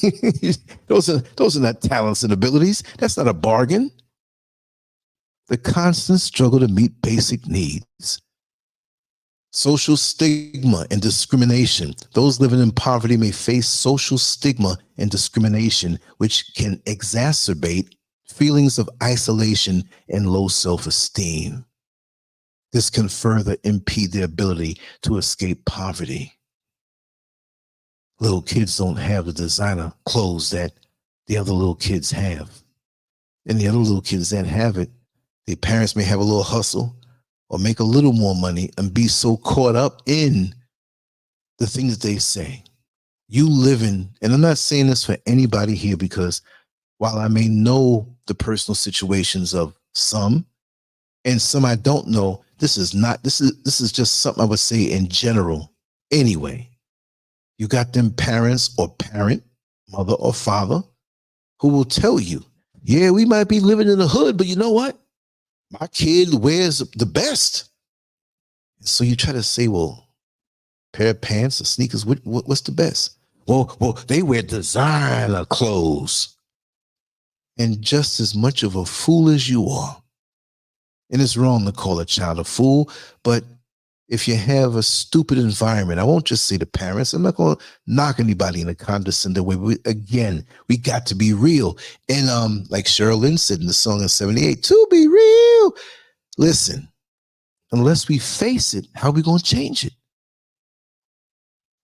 Those are not talents and abilities. That's not a bargain. The constant struggle to meet basic needs. Social stigma and discrimination. Those living in poverty may face social stigma and discrimination, which can exacerbate feelings of isolation and low self-esteem. This can further impede their ability to escape poverty. Little kids don't have the designer clothes that the other little kids have. And the other little kids that have it, their parents may have a little hustle or make a little more money and be so caught up in the things they say. You live in, and I'm not saying this for anybody here, because while I may know the personal situations of some and some I don't know, this is just something I would say in general. Anyway, you got them parents or parent, mother or father, who will tell you, yeah, we might be living in the hood, but you know what? My kid wears the best. So you try to say, well, pair of pants or sneakers, what's the best? Well, they wear designer clothes. And just as much of a fool as you are, and it's wrong to call a child a fool, but if you have a stupid environment, I won't just say the parents, I'm not going to knock anybody in a condescending way. We got to be real. And like Cheryl Lynn said in the song in 78, to be real. Listen, unless we face it, how are we going to change it?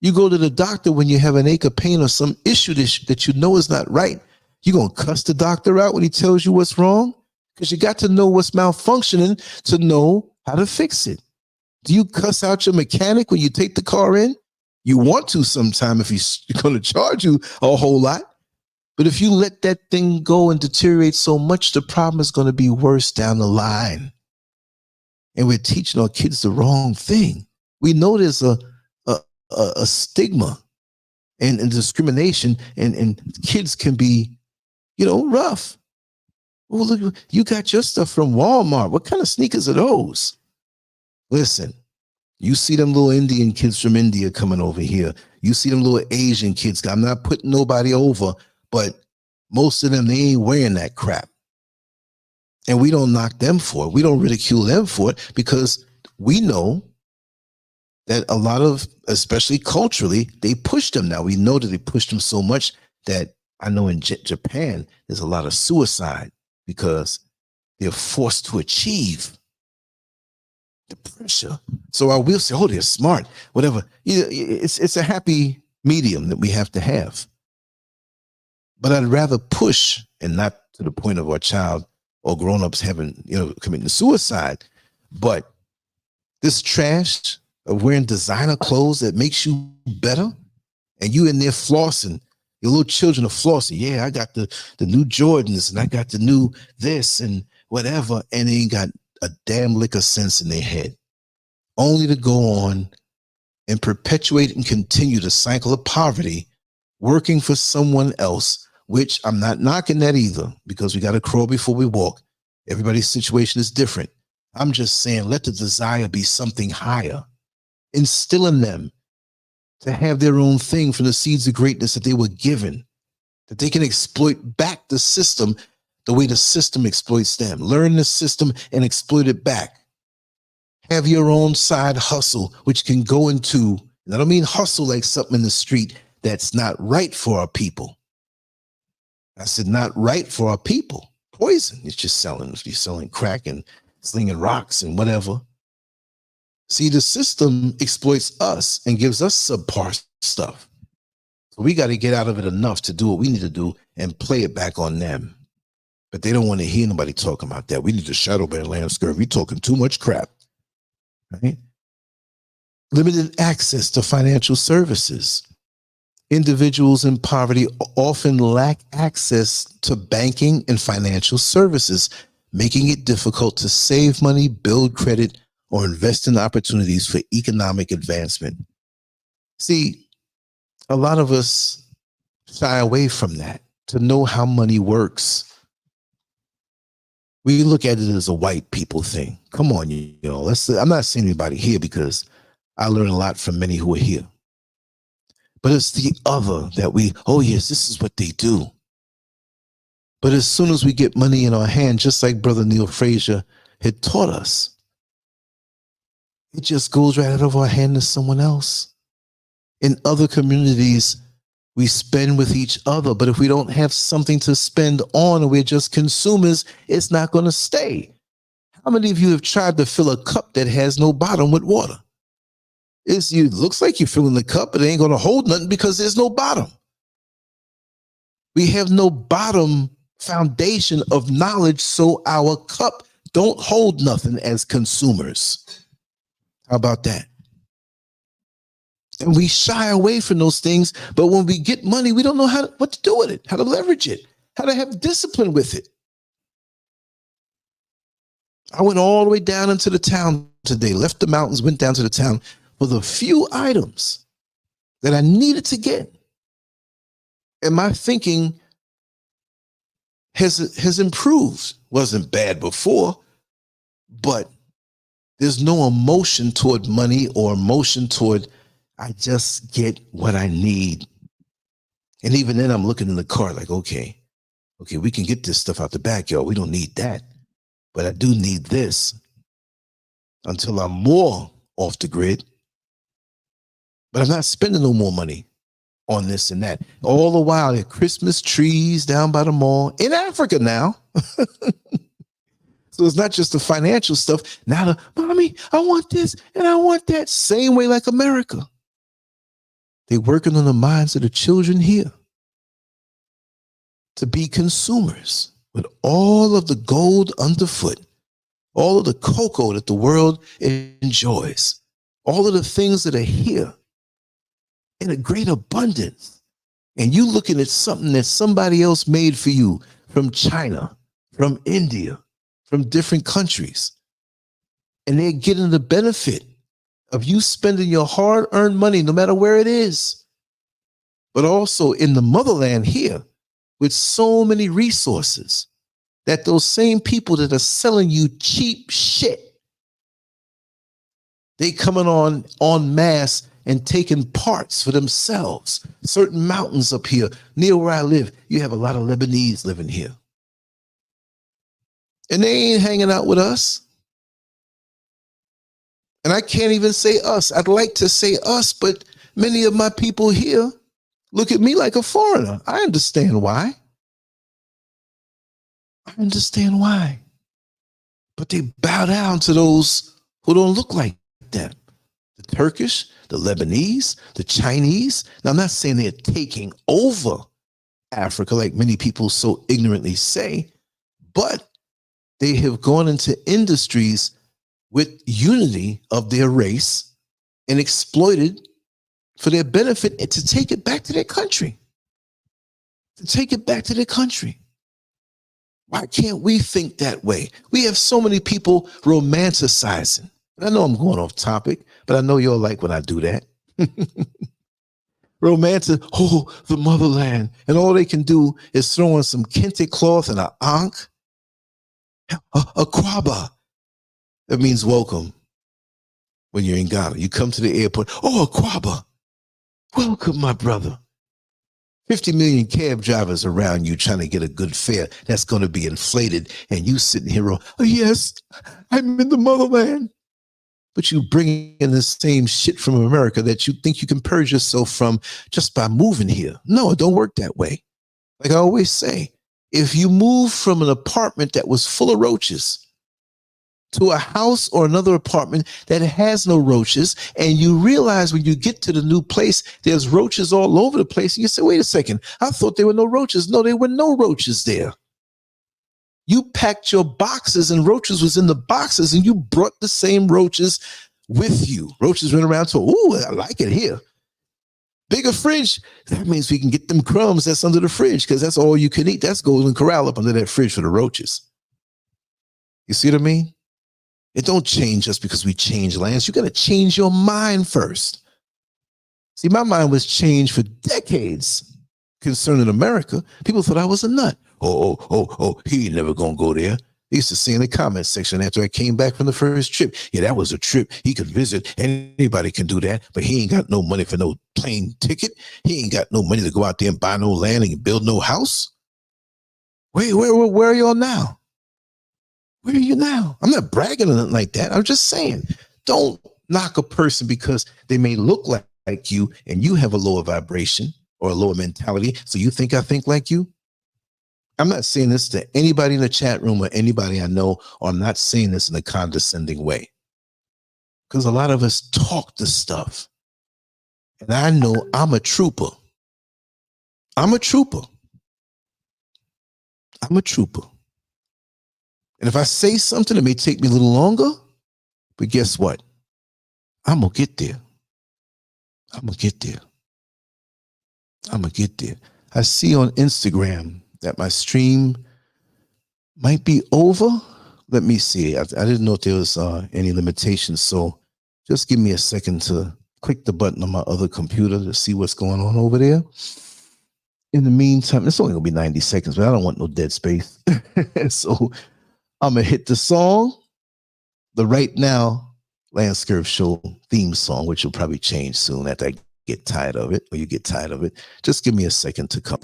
You go to the doctor when you have an ache of pain or some issue that you know is not right. You going to cuss the doctor out when he tells you what's wrong? Because you got to know what's malfunctioning to know how to fix it. Do you cuss out your mechanic when you take the car in? You want to sometime if he's going to charge you a whole lot. But if you let that thing go and deteriorate so much, the problem is going to be worse down the line. And we're teaching our kids the wrong thing. We know there's a stigma and discrimination, and kids can be, rough. Well, look, you got your stuff from Walmart. What kind of sneakers are those? Listen, you see them little Indian kids from India coming over here. You see them little Asian kids. I'm not putting nobody over, but most of them, they ain't wearing that crap. And we don't knock them for it. We don't ridicule them for it, because we know that a lot of, especially culturally, they push them now. We know that they push them so much that I know in Japan, there's a lot of suicide because they're forced to achieve the pressure. So I will say, oh, they're smart, whatever. It's a happy medium that we have to have. But I'd rather push, and not to the point of our child or grown-ups having, committing suicide, but this trash of wearing designer clothes that makes you better, and you in there flossing. Your little children are flossing. Yeah, I got the new Jordans, and I got the new this and whatever, and they ain't got a damn lick of sense in their head, only to go on and perpetuate and continue the cycle of poverty, working for someone else, which I'm not knocking that either, because we got to crawl before we walk. Everybody's situation is different. I'm just saying, let the desire be something higher. Instill in them to have their own thing from the seeds of greatness that they were given, that they can exploit back the system the way the system exploits them. Learn the system and exploit it back. Have your own side hustle, which can go into, and I don't mean hustle like something in the street that's not right for our people. I said not right for our people. Poison. It's just selling. You're selling crack and slinging rocks and whatever. See, the system exploits us and gives us subpar stuff. So we got to get out of it enough to do what we need to do and play it back on them. But they don't want to hear nobody talking about that. We need to shadow ban LANCESCURV. We're talking too much crap. Right? Limited access to financial services. Individuals in poverty often lack access to banking and financial services, making it difficult to save money, build credit, or invest in opportunities for economic advancement. See, a lot of us shy away from that, to know how money works. We look at it as a white people thing. Come on, you know, I'm not saying anybody here because I learn a lot from many who are here. But it's the other that oh yes, this is what they do. But as soon as we get money in our hand, just like Brother Neil Frazier had taught us, it just goes right out of our hand to someone else. In other communities, we spend with each other, but if we don't have something to spend on and we're just consumers, it's not going to stay. How many of you have tried to fill a cup that has no bottom with water? It looks like you're filling the cup, but it ain't going to hold nothing because there's no bottom. We have no bottom foundation of knowledge, so our cup don't hold nothing as consumers. How about that? And we shy away from those things, but when we get money, we don't know what to do with it, how to leverage it, how to have discipline with it. I went all the way down into the town today, left the mountains, went down to the town for the few items that I needed to get. And my thinking has improved. Wasn't bad before, but there's no emotion toward money or emotion toward I just get what I need. And even then I'm looking in the car like, okay, we can get this stuff out the backyard. We don't need that, but I do need this until I'm more off the grid. But I'm not spending no more money on this and that. All the while, there are Christmas trees down by the mall in Africa now. So it's not just the financial stuff. Now, mommy, I want this and I want that. Same way like America. They're working on the minds of the children here to be consumers with all of the gold underfoot, all of the cocoa that the world enjoys, all of the things that are here in a great abundance. And you looking at something that somebody else made for you from China, from India, from different countries. And they're getting the benefit of you spending your hard-earned money, no matter where it is, but also in the motherland here with so many resources that those same people that are selling you cheap shit, they coming on en masse and taking parts for themselves. Certain mountains up here near where I live, you have a lot of Lebanese living here. And they ain't hanging out with us. And I can't even say us. I'd like to say us, but many of my people here look at me like a foreigner. I understand why. But they bow down to those who don't look like them. The Turkish, the Lebanese, the Chinese. Now, I'm not saying they're taking over Africa like many people so ignorantly say, but they have gone into industries with unity of their race and exploited for their benefit and to take it back to their country. Why can't we think that way? We have so many people romanticizing. And I know I'm going off topic, but I know you'll like when I do that. Romantic, the motherland. And all they can do is throw in some kente cloth and an ankh, a kwaba. That means welcome when you're in Ghana. You come to the airport. Oh, Akwaba. Welcome, my brother. 50 million cab drivers around you trying to get a good fare that's going to be inflated. And you sitting here, oh, yes, I'm in the motherland. But you bring in the same shit from America that you think you can purge yourself from just by moving here. No, it don't work that way. Like I always say, if you move from an apartment that was full of roaches to a house or another apartment that has no roaches, and you realize when you get to the new place, there's roaches all over the place, and you say, wait a second, I thought there were no roaches. No, there were no roaches there. You packed your boxes and roaches was in the boxes, and you brought the same roaches with you. Roaches went around to, ooh, I like it here. Bigger fridge, that means we can get them crumbs that's under the fridge because that's all you can eat. That's golden corral up under that fridge for the roaches. You see what I mean? It don't change just because we change lands. You got to change your mind first. See, my mind was changed for decades concerning America, people thought I was a nut. He ain't never gonna go there. They used to say in the comment section after I came back from the first trip, yeah, that was a trip. He could visit. Anybody can do that, but he ain't got no money for no plane ticket. He ain't got no money to go out there and buy no land and build no house. Where are y'all now? Where are you now? I'm not bragging or nothing like that. I'm just saying, don't knock a person because they may look like you and you have a lower vibration or a lower mentality. So you think I think like you? I'm not saying this to anybody in the chat room or anybody I know, or I'm not saying this in a condescending way. Because a lot of us talk this stuff. And I know I'm a trooper. I'm a trooper. I'm a trooper. And if I say something, it may take me a little longer, but guess what? I'm going to get there. I'm going to get there. I'm going to get there. I see on Instagram that my stream might be over. Let me see. I didn't know if there was any limitations. So just give me a second to click the button on my other computer to see what's going on over there. In the meantime, it's only going to be 90 seconds, but I don't want no dead space. So I'm going to hit the song, the Right Now LANCESCURV Show theme song, which will probably change soon after I get tired of it, or you get tired of it. Just give me a second to come.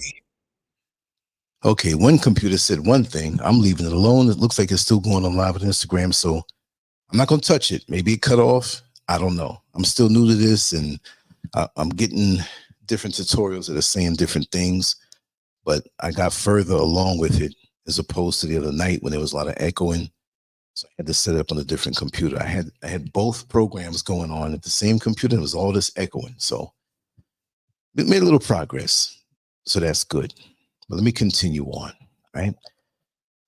Okay, one computer said one thing. I'm leaving it alone. It looks like it's still going on live on Instagram, so I'm not going to touch it. Maybe it cut off. I don't know. I'm still new to this, and I'm getting different tutorials that are saying different things, but I got further along with it as opposed to the other night when there was a lot of echoing. So I had to set it up on a different computer. I had both programs going on at the same computer. It was all this echoing. So it made a little progress. So that's good. But let me continue on, right?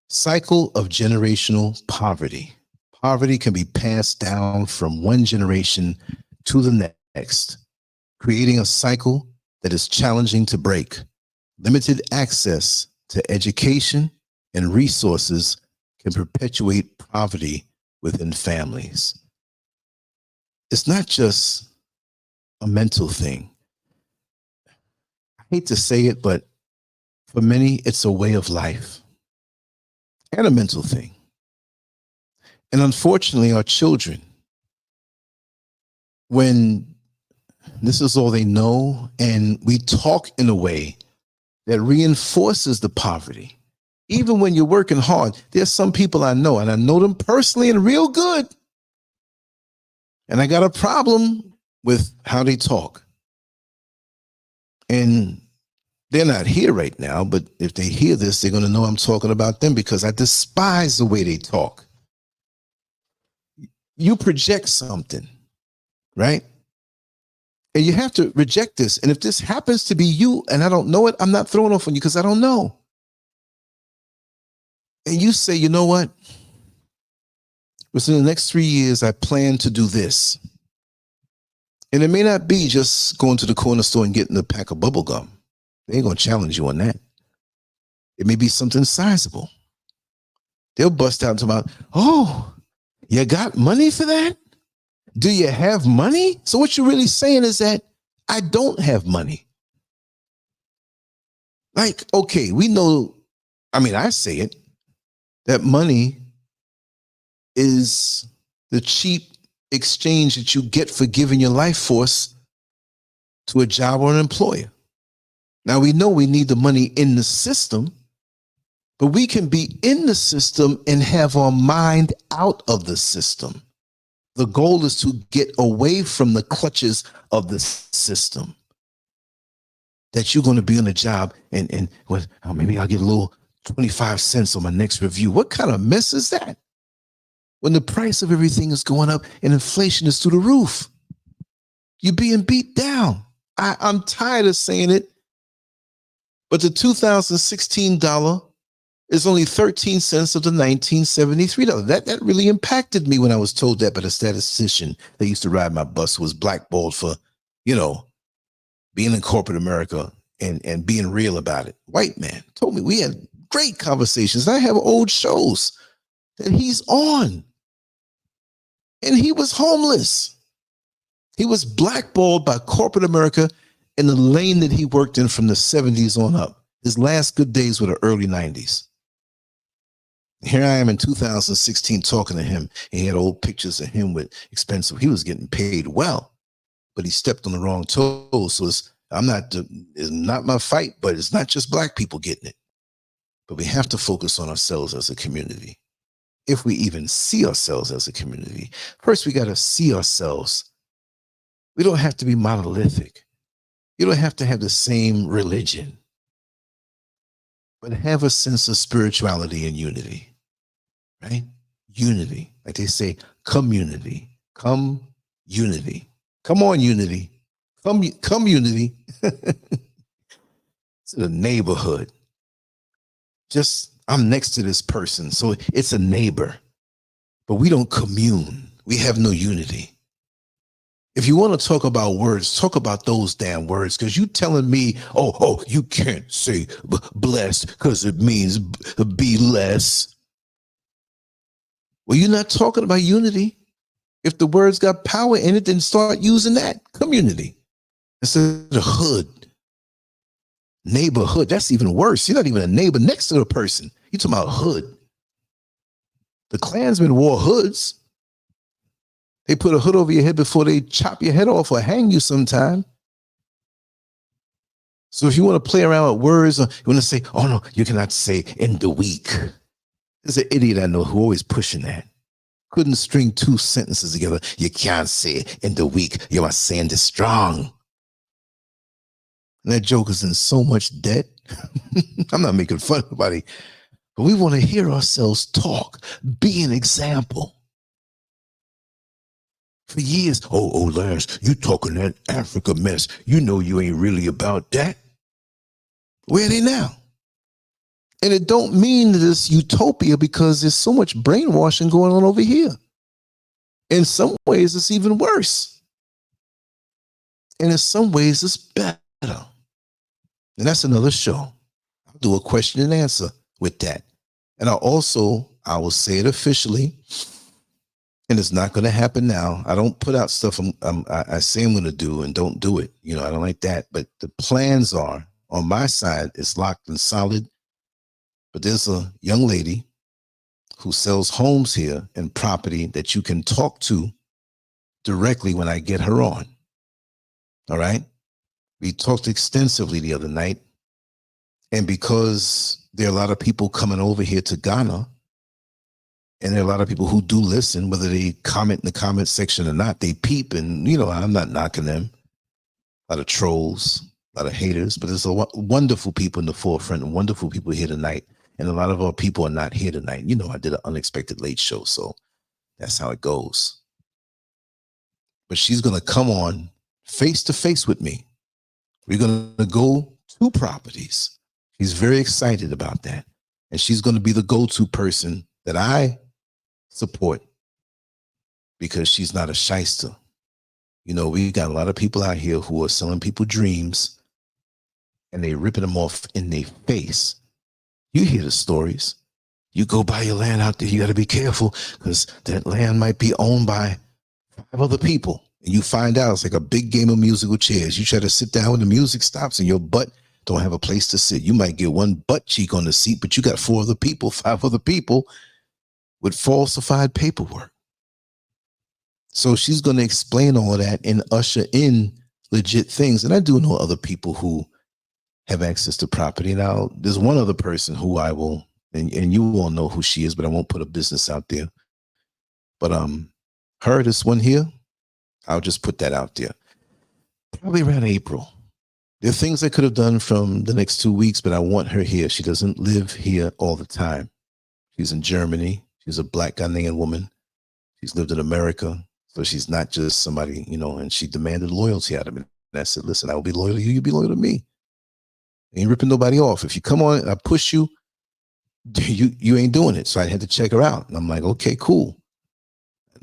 Cycle of generational poverty. Poverty can be passed down from one generation to the next, creating a cycle that is challenging to break. Limited access to education and resources can perpetuate poverty within families. It's not just a mental thing. I hate to say it, but for many, it's a way of life and a mental thing. And unfortunately, our children, when this is all they know, and we talk in a way that reinforces the poverty, even when you're working hard, there's some people I know, and I know them personally and real good, and I got a problem with how they talk. And they're not here right now, but if they hear this, they're going to know I'm talking about them because I despise the way they talk. You project something, right? And you have to reject this. And if this happens to be you and I don't know it, I'm not throwing off on you because I don't know. And you say, you know what? Within the next 3 years, I plan to do this. And it may not be just going to the corner store and getting a pack of bubble gum. They ain't going to challenge you on that. It may be something sizable. They'll bust out into about, oh, you got money for that? Do you have money? So what you're really saying is that I don't have money. Like, okay, we know, I mean, I say it, that money is the cheap exchange that you get for giving your life force to a job or an employer. Now, we know we need the money in the system, but we can be in the system and have our mind out of the system. The goal is to get away from the clutches of the system. That you're going to be on a job and well, maybe I'll get a little 25 cents on my next review. What kind of mess is that? When the price of everything is going up and inflation is through the roof. You're being beat down. I'm tired of saying it, but the 2016 dollar is only 13 cents of the 1973 dollar. That really impacted me when I was told that by the statistician that used to ride my bus, who was blackballed for, you know, being in corporate America and being real about it. White man told me. We had great conversations. I have old shows that he's on. And he was homeless. He was blackballed by corporate America in the lane that he worked in from the 70s on up. His last good days were the early 90s. Here I am in 2016 talking to him. He had old pictures of him with expensive. He was getting paid well, but he stepped on the wrong toes. So it's not my fight, but it's not just black people getting it. But we have to focus on ourselves as a community. If we even see ourselves as a community, first we got to see ourselves. We don't have to be monolithic. You don't have to have the same religion, but have a sense of spirituality and unity, right? Unity, like they say, community, come unity. Come on, unity. Come unity. It's a neighborhood. Just, I'm next to this person, so it's a neighbor, but we don't commune. We have no unity. If you want to talk about words, talk about those damn words, because you telling me, oh, you can't say blessed because it means be less. Well, you're not talking about unity. If the words got power in it, then start using that. Community instead of hood. Neighborhood, that's even worse. You're not even a neighbor next to the person. You're talking about hood. The Klansmen wore hoods. They put a hood over your head before they chop your head off or hang you sometime. So if you want to play around with words, or you want to say, oh no, you cannot say in the week. There's an idiot I know who always pushing that. Couldn't string two sentences together. You can't say in the week. You must say in the strong. And that joke is in so much debt. I'm not making fun of anybody, but we want to hear ourselves talk, be an example. For years, oh, Lance, you talking that Africa mess. You know you ain't really about that. Where are they now? And it don't mean this utopia because there's so much brainwashing going on over here. In some ways, it's even worse. And in some ways, it's better. And that's another show. I'll do a question and answer with that. And I will say it officially. And it's not going to happen now. I don't put out stuff I say I'm going to do and don't do it. You know, I don't like that. But the plans are, on my side, it's locked and solid. But there's a young lady who sells homes here and property that you can talk to directly when I get her on. All right? We talked extensively the other night. And because there are a lot of people coming over here to Ghana, and there are a lot of people who do listen, whether they comment in the comment section or not, they peep, and, you know, I'm not knocking them. A lot of trolls, a lot of haters, but there's wonderful people in the forefront and wonderful people here tonight. And a lot of our people are not here tonight. You know, I did an unexpected late show, so that's how it goes. But she's going to come on face to face with me. We're going to go to properties. She's very excited about that. And she's going to be the go-to person that I support because she's not a shyster. You know, we got a lot of people out here who are selling people dreams and they ripping them off in their face. You hear the stories. You go buy your land out there, you got to be careful because that land might be owned by 5 other people. And you find out it's like a big game of musical chairs. You try to sit down when the music stops and your butt don't have a place to sit. You might get one butt cheek on the seat, but you got 4 other people, 5 other people with falsified paperwork. So she's going to explain all that and usher in legit things. And I do know other people who have access to property. Now, there's one other person who I will, and you all know who she is, but I won't put a business out there. But this one here, I'll just put that out there. Probably around April. There are things I could have done from the next 2 weeks, but I want her here. She doesn't live here all the time. She's in Germany. She's a Black Ghanaian woman. She's lived in America. So she's not just somebody, you know, and she demanded loyalty out of me. And I said, listen, I will be loyal to you. You be loyal to me. I ain't ripping nobody off. If you come on and I push you, you ain't doing it. So I had to check her out. And I'm like, okay, cool.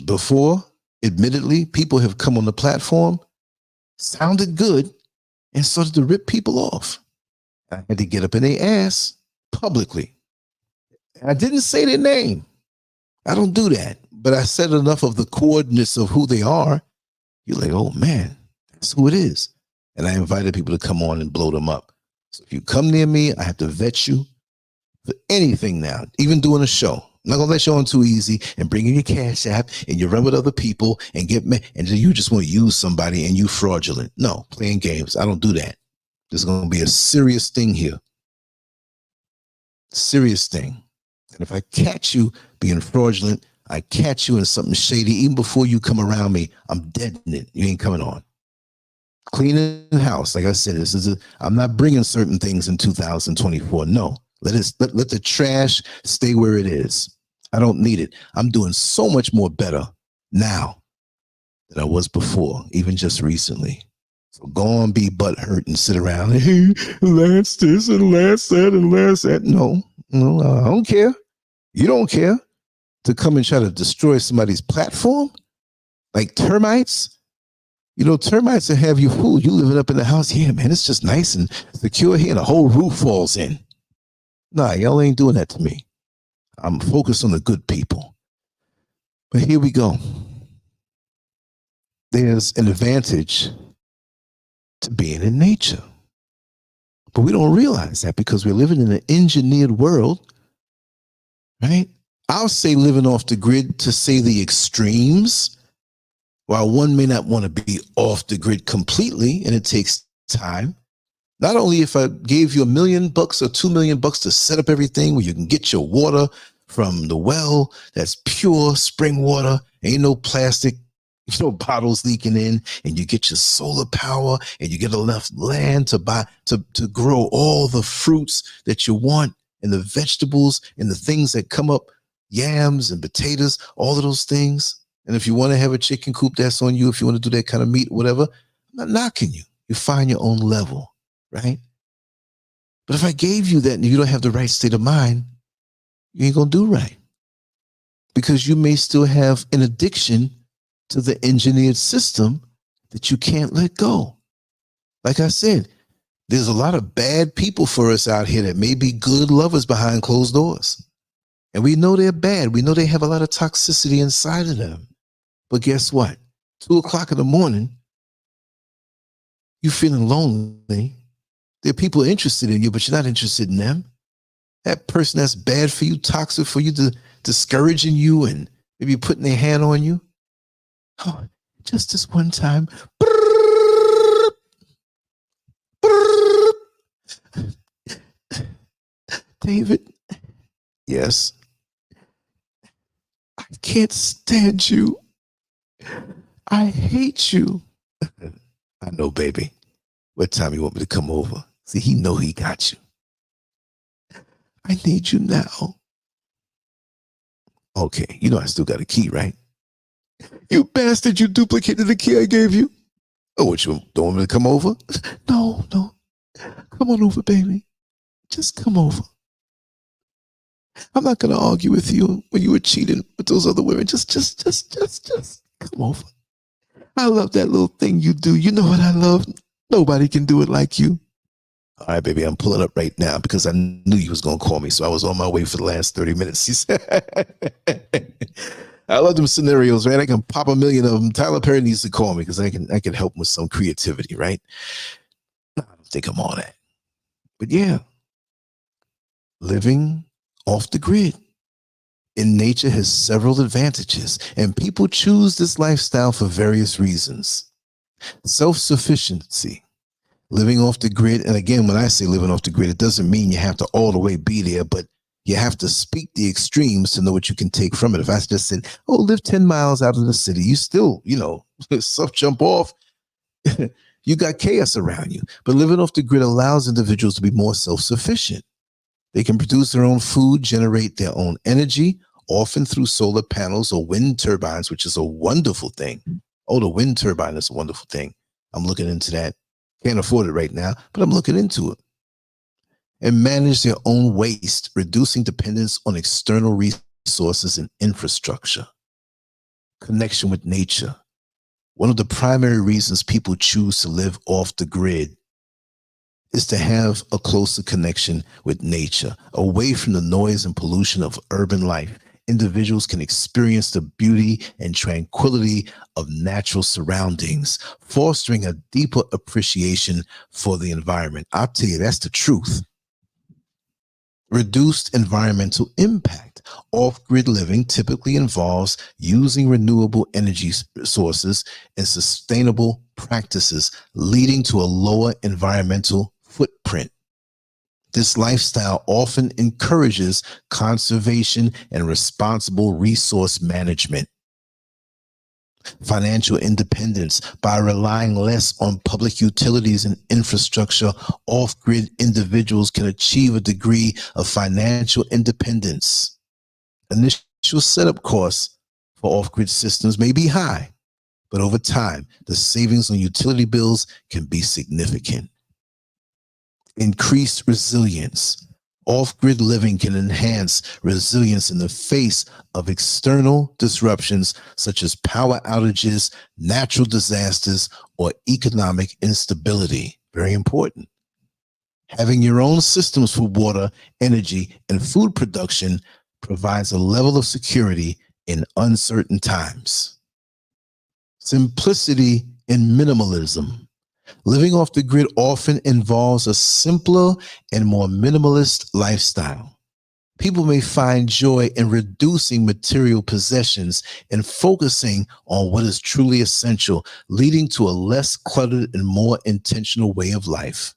Before, admittedly, people have come on the platform, sounded good, and started to rip people off. I had to get up in their ass publicly. I didn't say their name. I don't do that. But I said enough of the coordinates of who they are. You're like, oh man, that's who it is. And I invited people to come on and blow them up. So if you come near me, I have to vet you for anything now, even doing a show. I'm not going to let you on too easy and bring in your Cash App and you run with other people and get me. And you just want to use somebody and you fraudulent. No, playing games. I don't do that. There's going to be a serious thing here. Serious thing. And if I catch you being fraudulent, I catch you in something shady, even before you come around me, I'm dead in it. You ain't coming on. Cleaning the house. Like I said, I'm not bringing certain things in 2024. No, let the trash stay where it is. I don't need it. I'm doing so much more better now than I was before, even just recently. So go on, be butthurt and sit around. Hey, Lance this and Lance that and Lance that. No, I don't care. You don't care to come and try to destroy somebody's platform like termites. You know, termites will have you fooled. You living up in the house. Yeah, man, it's just nice and secure here and the whole roof falls in. Nah, y'all ain't doing that to me. I'm focused on the good people. But here we go. There's an advantage to being in nature. But we don't realize that because we're living in an engineered world, right? I'll say living off the grid to say the extremes. While one may not want to be off the grid completely, and it takes time. Not only if I gave you $1 million or $2 million to set up everything where you can get your water from the well, that's pure spring water, ain't no plastic, bottles leaking in, and you get your solar power and you get enough land to grow all the fruits that you want and the vegetables and the things that come up, yams and potatoes, all of those things. And if you want to have a chicken coop, that's on you. If you want to do that kind of meat, whatever, I'm not knocking you. You find your own level, right? But if I gave you that and you don't have the right state of mind, you ain't going to do right. Because you may still have an addiction to the engineered system that you can't let go. Like I said, there's a lot of bad people for us out here that may be good lovers behind closed doors. And we know they're bad. We know they have a lot of toxicity inside of them. But guess what? 2:00 in the morning, you feeling lonely. There are people interested in you, but you're not interested in them. That person that's bad for you, toxic for you, discouraging you and maybe putting their hand on you. Oh, just this one time. David, yes. I can't stand you. I hate you. I know, baby. What time you want me to come over? See, he know he got you. I need you now. Okay, I still got a key, right? You bastard, you duplicated the key I gave you. Oh, what, you don't want me to come over? No. Come on over, baby. Just come over. I'm not going to argue with you when you were cheating with those other women. Just come over. I love that little thing you do. You know what I love? Nobody can do it like you. All right, baby, I'm pulling up right now because I knew you was going to call me. So I was on my way for the last 30 minutes. He said, I love them scenarios, right? I can pop 1 million of them. Tyler Perry needs to call me because I can help him with some creativity, right? I don't think I'm all that. But yeah, living off the grid in nature has several advantages, and people choose this lifestyle for various reasons. Self-sufficiency, living off the grid. And again, when I say living off the grid, it doesn't mean you have to all the way be there, but you have to speak the extremes to know what you can take from it. If I just said, oh, live 10 miles out of the city, you still, stuff jump off. You got chaos around you. But living off the grid allows individuals to be more self-sufficient. They can produce their own food, generate their own energy, often through solar panels or wind turbines, which is a wonderful thing. Oh, the wind turbine is a wonderful thing. I'm looking into that. Can't afford it right now, but I'm looking into it. And manage their own waste, reducing dependence on external resources and infrastructure. Connection with nature. One of the primary reasons people choose to live off the grid is to have a closer connection with nature, away from the noise and pollution of urban life. individuals can experience the beauty and tranquility of natural surroundings, fostering a deeper appreciation for the environment. I'll tell you, that's the truth. Reduced environmental impact. Off-grid living typically involves using renewable energy sources and sustainable practices, leading to a lower environmental footprint. This lifestyle often encourages conservation and responsible resource management. Financial independence. By relying less on public utilities and infrastructure, off-grid individuals can achieve a degree of financial independence. Initial setup costs for off-grid systems may be high, but over time, the savings on utility bills can be significant. Increased resilience. Off-grid living can enhance resilience in the face of external disruptions such as power outages, natural disasters, or economic instability. Very important. Having your own systems for water, energy, and food production provides a level of security in uncertain times. Simplicity and minimalism. Living off the grid often involves a simpler and more minimalist lifestyle. People may find joy in reducing material possessions and focusing on what is truly essential, leading to a less cluttered and more intentional way of life.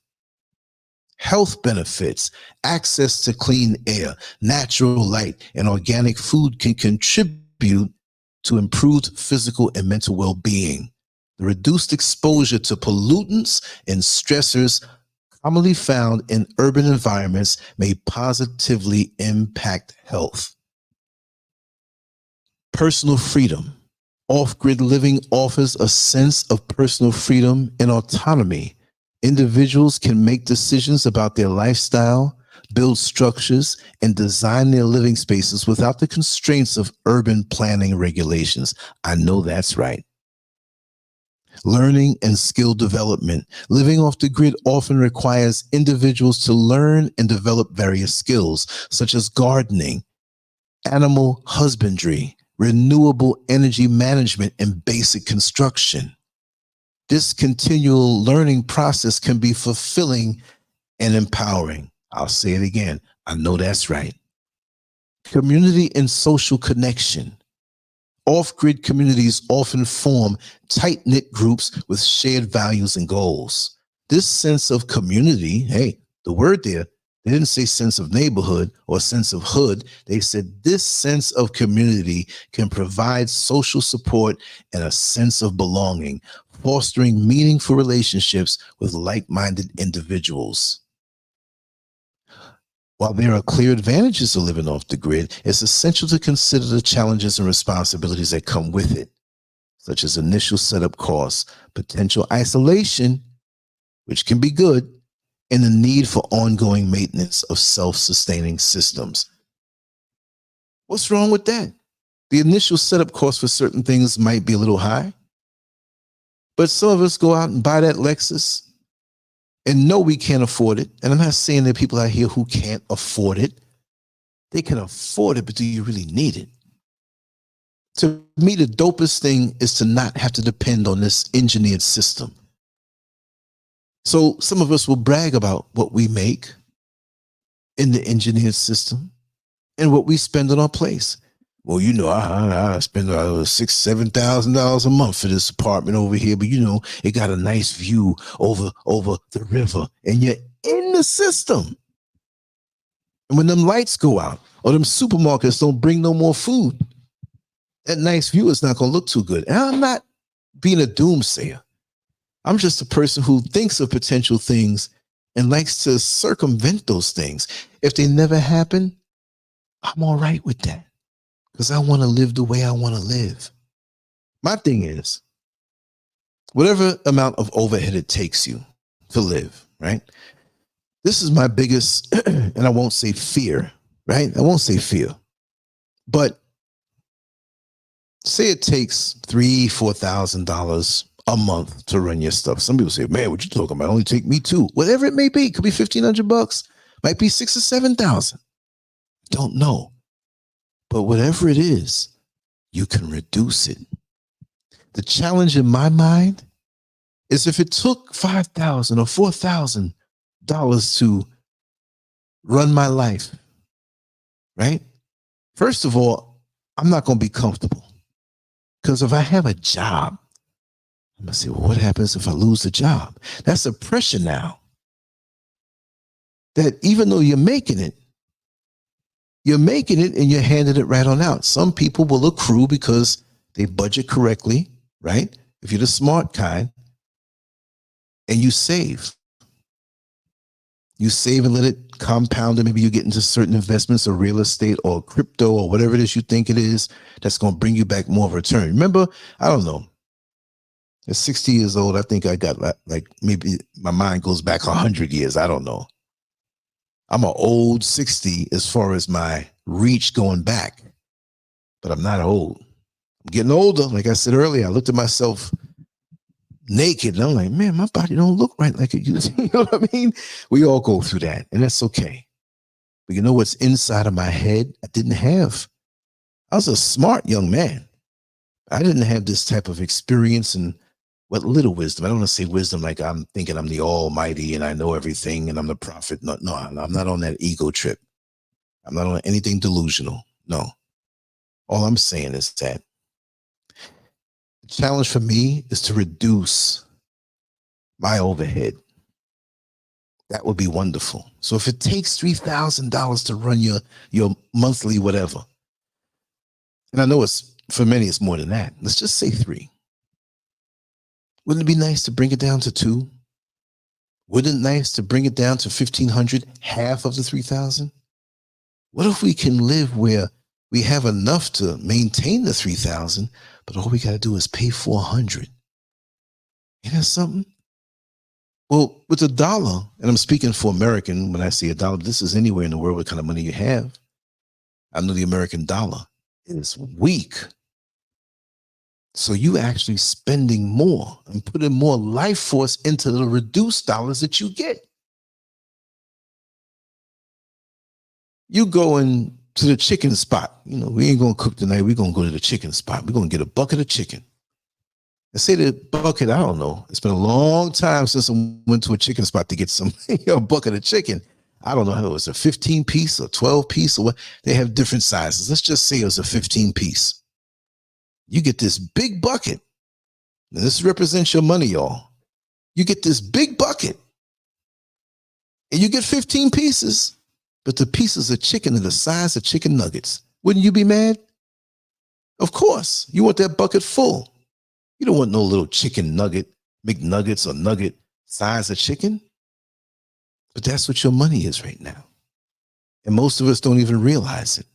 Health benefits. Access to clean air, natural light, and organic food can contribute to improved physical and mental well-being. The reduced exposure to pollutants and stressors commonly found in urban environments may positively impact health. Personal freedom. Off-grid living offers a sense of personal freedom and autonomy. Individuals can make decisions about their lifestyle, build structures, and design their living spaces without the constraints of urban planning regulations. I know that's right. Learning and skill development. Living off the grid often requires individuals to learn and develop various skills, such as gardening, animal husbandry, renewable energy management, and basic construction. This continual learning process can be fulfilling and empowering. I'll say it again. I know that's right. Community and social connection. Off-grid communities often form tight-knit groups with shared values and goals. This sense of community, hey, the word there, they didn't say sense of neighborhood or sense of hood. They said this sense of community can provide social support and a sense of belonging, fostering meaningful relationships with like-minded individuals. While there are clear advantages to living off the grid, it's essential to consider the challenges and responsibilities that come with it, such as initial setup costs, potential isolation, which can be good, and the need for ongoing maintenance of self-sustaining systems. What's wrong with that? The initial setup cost for certain things might be a little high, but some of us go out and buy that Lexus and know we can't afford it. And I'm not saying there are people out here who can't afford it. They can afford it, but do you really need it? To me, the dopest thing is to not have to depend on this engineered system. So some of us will brag about what we make in the engineered system and what we spend on our place. Well, you know, I spend $6,000-7,000 a month for this apartment over here, but you know, it got a nice view over the river, and you're in the system. And when them lights go out, or them supermarkets don't bring no more food, that nice view is not going to look too good. And I'm not being a doomsayer. I'm just a person who thinks of potential things and likes to circumvent those things. If they never happen, I'm all right with that, because I want to live the way I want to live. My thing is, whatever amount of overhead it takes you to live, right? This is my biggest, and I won't say fear, right? I won't say fear, but say it takes $3,000-4,000 a month to run your stuff. Some people say, man, what you talking about? Only take me $2,000. Whatever it may be, it could be $1,500, might be $6,000 or $7,000. Don't know. But whatever it is, you can reduce it. The challenge in my mind is if it took $5,000 or $4,000 to run my life, right? First of all, I'm not going to be comfortable, because if I have a job, I'm going to say, well, what happens if I lose the job? That's a pressure now. That even though you're making it and you're handing it right on out. Some people will accrue because they budget correctly, right? If you're the smart kind, and you save and let it compound, and maybe you get into certain investments or real estate or crypto or whatever it is you think it is that's going to bring you back more of a return. Remember, I don't know, at 60 years old, I think I got like maybe my mind goes back 100 years. I don't know. I'm an old 60 as far as my reach going back, but I'm not old. I'm getting older. Like I said earlier, I looked at myself naked and I'm like, man, my body don't look right like it used to. You know what I mean? We all go through that, and that's okay. But you know what's inside of my head? I didn't have. I was a smart young man. I didn't have this type of experience and what little wisdom. I don't want to say wisdom like I'm thinking I'm the almighty and I know everything and I'm the prophet. No, I'm not on that ego trip. I'm not on anything delusional. No. All I'm saying is that the challenge for me is to reduce my overhead. That would be wonderful. So if it takes $3,000 to run your monthly whatever, and I know it's for many it's more than that. Let's just say 3. Wouldn't it be nice to bring it down to 2? Wouldn't it nice to bring it down to 1,500, half of the 3,000? What if we can live where we have enough to maintain the 3,000, but all we got to do is pay 400? Ain't that something? Well, with a dollar, and I'm speaking for American when I say a dollar, this is anywhere in the world what kind of money you have. I know the American dollar is weak. So you actually spending more and putting more life force into the reduced dollars that you get. You go in to the chicken spot. You know, we ain't going to cook tonight. We're going to go to the chicken spot. We're going to get a bucket of chicken. And say the bucket, I don't know. It's been a long time since I went to a chicken spot to get some a bucket of chicken. I don't know how it was, a 15 piece or 12 piece or what. They have different sizes. Let's just say it was a 15 piece. You get this big bucket. Now this represents your money, y'all. You get this big bucket and you get 15 pieces, but the pieces of chicken are the size of chicken nuggets. Wouldn't you be mad? Of course. You want that bucket full. You don't want no little chicken nugget, McNuggets or nugget size of chicken. But that's what your money is right now. And most of us don't even realize it.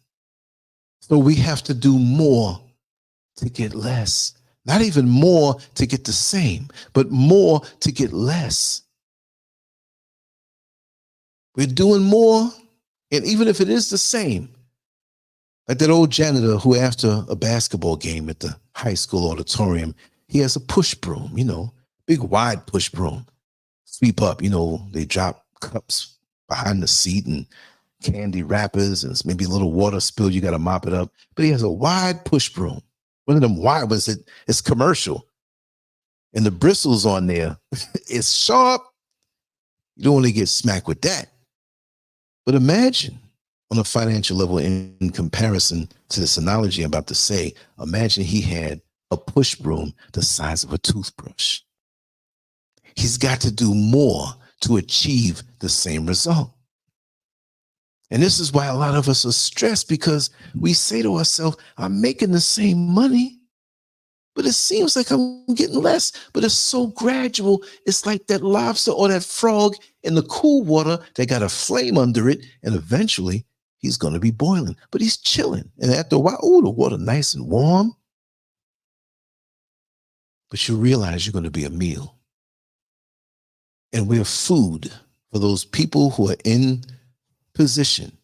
So we have to do more to get less. Not even more to get the same, but more to get less. We're doing more, and even if it is the same, like that old janitor who after a basketball game at the high school auditorium, he has a push broom, you know, big wide push broom. Sweep up, you know, they drop cups behind the seat and candy wrappers and maybe a little water spill, you got to mop it up. But he has a wide push broom. One of them wide ones, it's commercial. And the bristles on there, it's sharp. You don't want to get smacked with that. But imagine on a financial level in comparison to this analogy I'm about to say, imagine he had a push broom the size of a toothbrush. He's got to do more to achieve the same result. And this is why a lot of us are stressed, because we say to ourselves, I'm making the same money, but it seems like I'm getting less, but it's so gradual. It's like that lobster or that frog in the cool water that got a flame under it, and eventually he's going to be boiling, but he's chilling. And after a while, oh, the water nice and warm. But you realize you're going to be a meal. And we're food for those people who are in position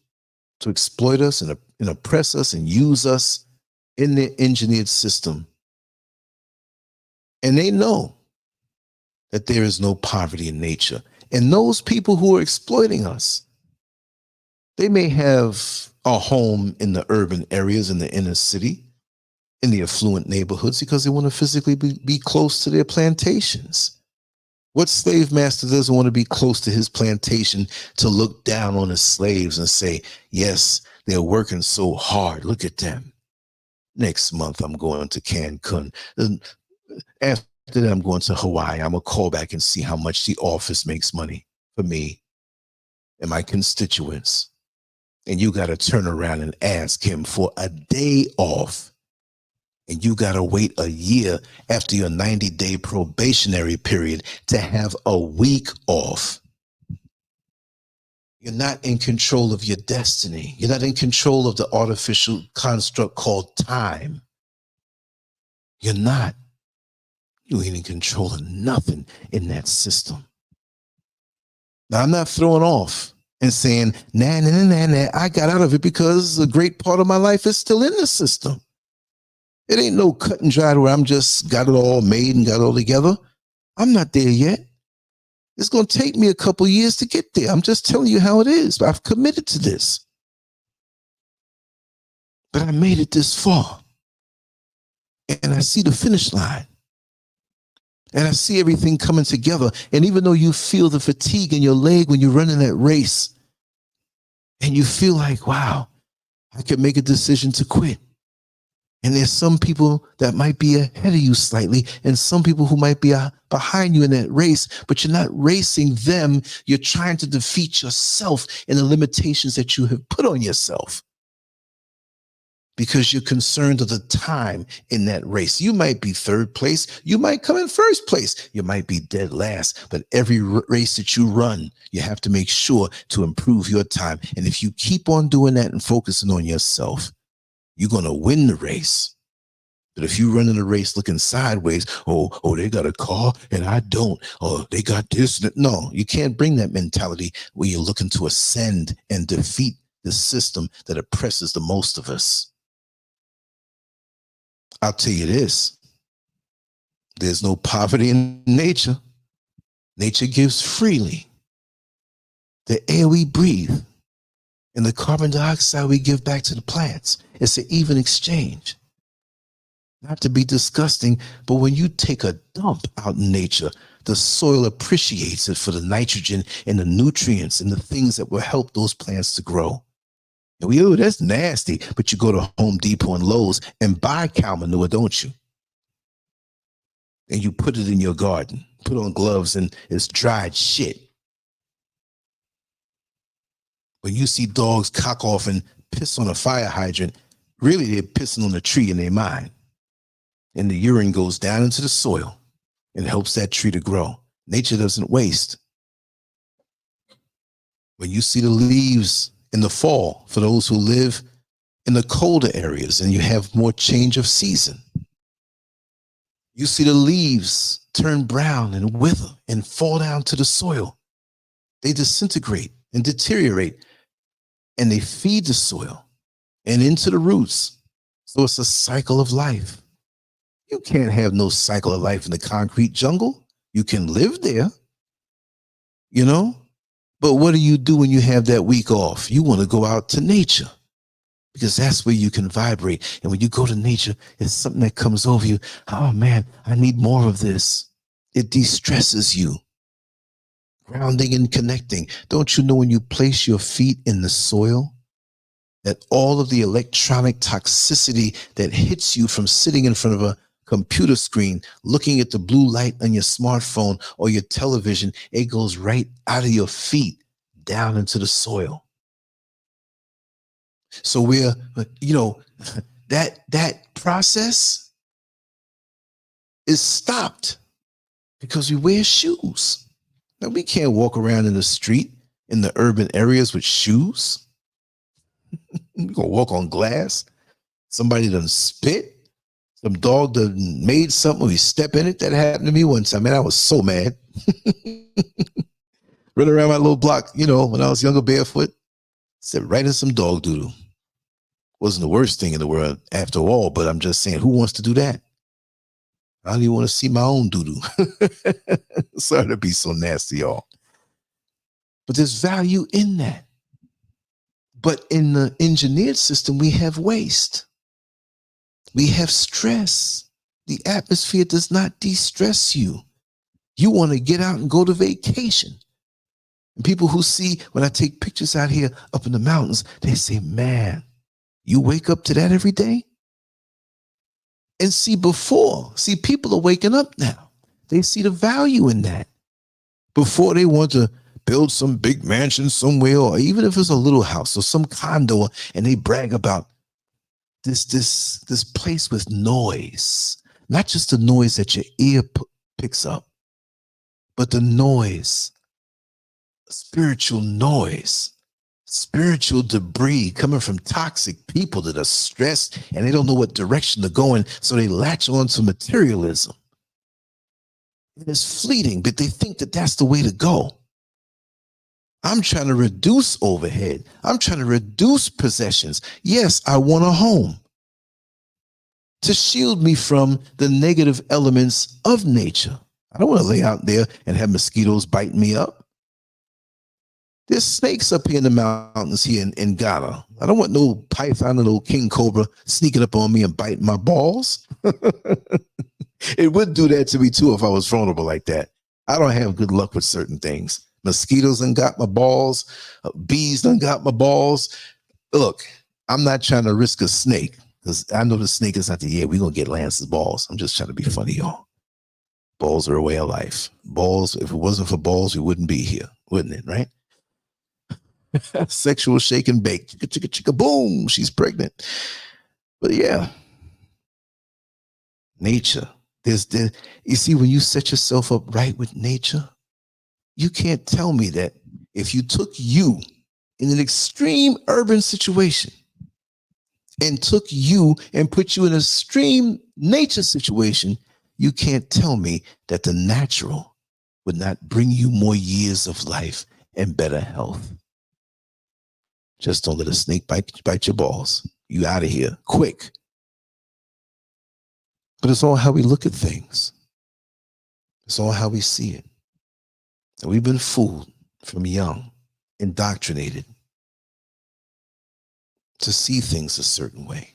to exploit us and oppress us and use us in their engineered system. And they know that there is no poverty in nature. And those people who are exploiting us, They may have a home in the urban areas, in the inner city, in the affluent neighborhoods, because they want to physically be close to their plantations. What slave master doesn't want to be close to his plantation to look down on his slaves and say, yes, they're working so hard. Look at them. Next month, I'm going to Cancun. After that, I'm going to Hawaii. I'm going to call back and see how much the office makes money for me and my constituents. And you got to turn around and ask him for a day off. And you got to wait a year after your 90-day probationary period to have a week off. You're not in control of your destiny. You're not in control of the artificial construct called time. You're not. You ain't in control of nothing in that system. Now, I'm not throwing off and saying, nah, I got out of it because a great part of my life is still in the system. It ain't no cut and dry where I'm just got it all made and got it all together. I'm not there yet. It's going to take me a couple years to get there. I'm just telling you how it is. I've committed to this. But I made it this far. And I see the finish line. And I see everything coming together. And even though you feel the fatigue in your leg when you're running that race, and you feel like, wow, I could make a decision to quit. And there's some people that might be ahead of you slightly, and some people who might be behind you in that race, but you're not racing them. You're trying to defeat yourself and the limitations that you have put on yourself, because you're concerned of the time in that race. You might be third place. You might come in first place. You might be dead last. But every race that you run, you have to make sure to improve your time. And if you keep on doing that and focusing on yourself, you're going to win the race. But if you run in a race looking sideways, oh, they got a car and I don't, or they got this. No, you can't bring that mentality where you're looking to ascend and defeat the system that oppresses the most of us. I'll tell you this, there's no poverty in nature. Nature gives freely. The air we breathe and the carbon dioxide we give back to the plants. It's an even exchange. Not to be disgusting, but when you take a dump out in nature, the soil appreciates it for the nitrogen and the nutrients and the things that will help those plants to grow. And that's nasty, but you go to Home Depot and Lowe's and buy cow manure, don't you? And you put it in your garden, put on gloves, and it's dried shit. When you see dogs cock off and piss on a fire hydrant, really they're pissing on the tree in their mind. And the urine goes down into the soil and helps that tree to grow. Nature doesn't waste. When you see the leaves in the fall, for those who live in the colder areas and you have more change of season, you see the leaves turn brown and wither and fall down to the soil. They disintegrate and deteriorate, and they feed the soil and into the roots. So it's a cycle of life. You can't have no cycle of life in the concrete jungle. You can live there, you know, but what do you do when you have that week off? You want to go out to nature, because that's where you can vibrate. And when you go to nature, it's something that comes over you. Oh man, I need more of this. It de-stresses you. Grounding and connecting. Don't you know when you place your feet in the soil, that all of the electronic toxicity that hits you from sitting in front of a computer screen, looking at the blue light on your smartphone or your television, it goes right out of your feet down into the soil. So we're, that process is stopped because we wear shoes. Now, we can't walk around in the street in the urban areas with shoes. You're going to walk on glass. Somebody done spit. Some dog done made something. We step in it. That happened to me one time. Man, I was so mad. Running around my little block, when I was younger, barefoot. Stepped right in some dog doodle. Wasn't the worst thing in the world after all, but I'm just saying, who wants to do that? I don't even want to see my own doo-doo. Sorry to be so nasty, y'all. But there's value in that. But in the engineered system, we have waste. We have stress. The atmosphere does not de-stress you. You want to get out and go to vacation. And people who see when I take pictures out here up in the mountains, they say, man, you wake up to that every day? And see, people are waking up now. They see the value in that. Before, they want to build some big mansion somewhere, or even if it's a little house or some condo, and they brag about this place with noise. Not just the noise that your ear picks up, but the noise, spiritual noise, spiritual debris coming from toxic people that are stressed and they don't know what direction to go in, so they latch on to materialism. It's fleeting, but they think that that's the way to go. I'm trying to reduce overhead. I'm trying to reduce possessions. Yes, I want a home to shield me from the negative elements of nature. I don't want to lay out there and have mosquitoes biting me up. There's snakes up here in the mountains here in Ghana. I don't want no python or no king cobra sneaking up on me and biting my balls. It would do that to me too if I was vulnerable like that. I don't have good luck with certain things. Mosquitoes done got my balls. Bees done got my balls. Look, I'm not trying to risk a snake because I know the snake is not the, we're going to get Lance's balls. I'm just trying to be funny, y'all. Balls are a way of life. Balls, if it wasn't for balls, we wouldn't be here, wouldn't it, right? Sexual shake and bake. Chicka, chicka, chicka, boom, she's pregnant. But yeah, nature. You see, when you set yourself up right with nature, you can't tell me that if you took you in an extreme urban situation and took you and put you in an extreme nature situation, you can't tell me that the natural would not bring you more years of life and better health. Just don't let a snake bite your balls. You out of here quick. But it's all how we look at things. It's all how we see it. And we've been fooled from young, indoctrinated to see things a certain way.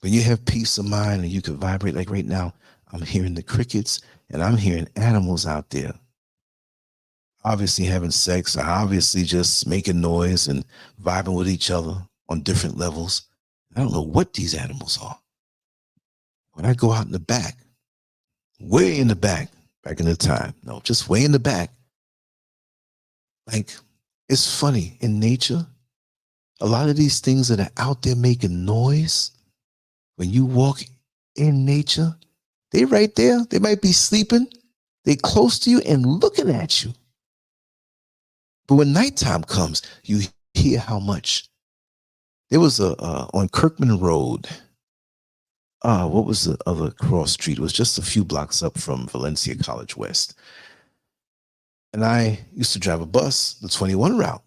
When you have peace of mind and you can vibrate, like right now, I'm hearing the crickets and I'm hearing animals out there obviously having sex, obviously just making noise and vibing with each other on different levels. I don't know what these animals are. When I go out in the back, way in the back in the time, no, just way in the back, like, it's funny, in nature, a lot of these things that are out there making noise, when you walk in nature, they right there, they might be sleeping, they close to you and looking at you. But when nighttime comes, you hear how much. There was on Kirkman Road, what was the other cross street? It was just a few blocks up from Valencia College West. And I used to drive a bus, the 21 route.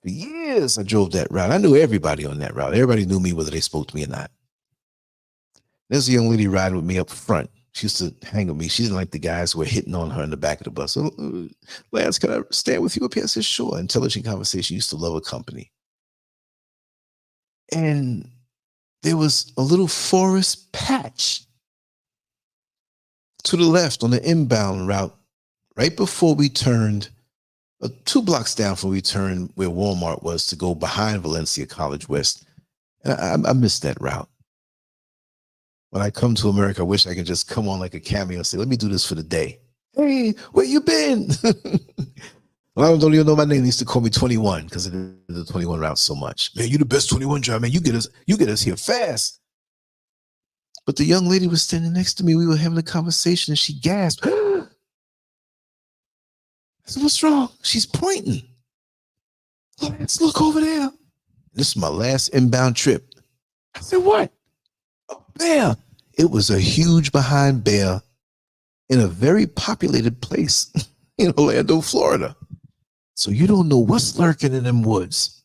For years, I drove that route. I knew everybody on that route. Everybody knew me, whether they spoke to me or not. There's a young lady riding with me up front. She used to hang with me. She didn't like the guys who were hitting on her in the back of the bus. So, Lance, can I stand with you up here? I said, sure. Intelligent conversation. Used to love a company. And there was a little forest patch to the left on the inbound route, right before we turned, 2 blocks down from we turned where Walmart was to go behind Valencia College West. And I missed that route. When I come to America, I wish I could just come on like a cameo and say, let me do this for the day. Hey, where you been? Well, I don't even know my name. They used to call me 21 because of the 21 route so much. Man, you the best 21 driver, man. You get us here fast. But the young lady was standing next to me. We were having a conversation and she gasped. I said, what's wrong? She's pointing. Let's look over there. This is my last inbound trip. I said, what? A bear. It was a huge behind bear in a very populated place in Orlando, Florida. So you don't know what's lurking in them woods.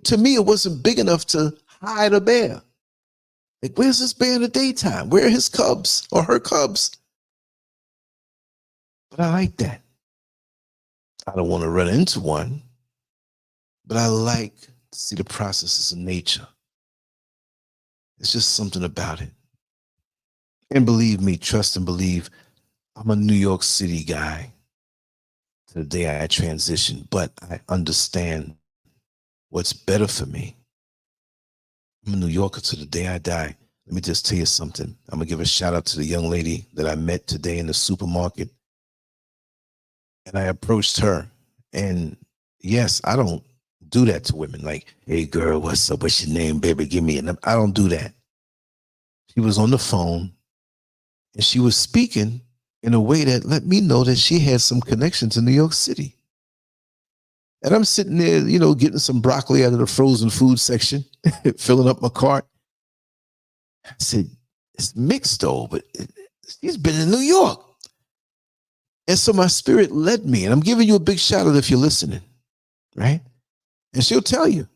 To me, it wasn't big enough to hide a bear. Like, where's this bear in the daytime? Where are his cubs or her cubs? But I like that. I don't want to run into one. but I like to see the processes of nature. It's just something about it. And believe me, trust and believe, I'm a New York City guy to the day I transition, but I understand what's better for me. I'm a New Yorker to the day I die. Let me just tell you something. I'm going to give a shout out to the young lady that I met today in the supermarket. And I approached her. And yes, I don't do that to women. Like, hey, girl, what's up? What's your name, baby? Give me a number. I don't do that. She was on the phone and she was speaking in a way that let me know that she had some connection to New York City. And I'm sitting there, you know, getting some broccoli out of the frozen food section, filling up my cart. I said, it's mixed though, but she's been in New York. And so my spirit led me, and I'm giving you a big shout out if you're listening, right? And she'll tell you.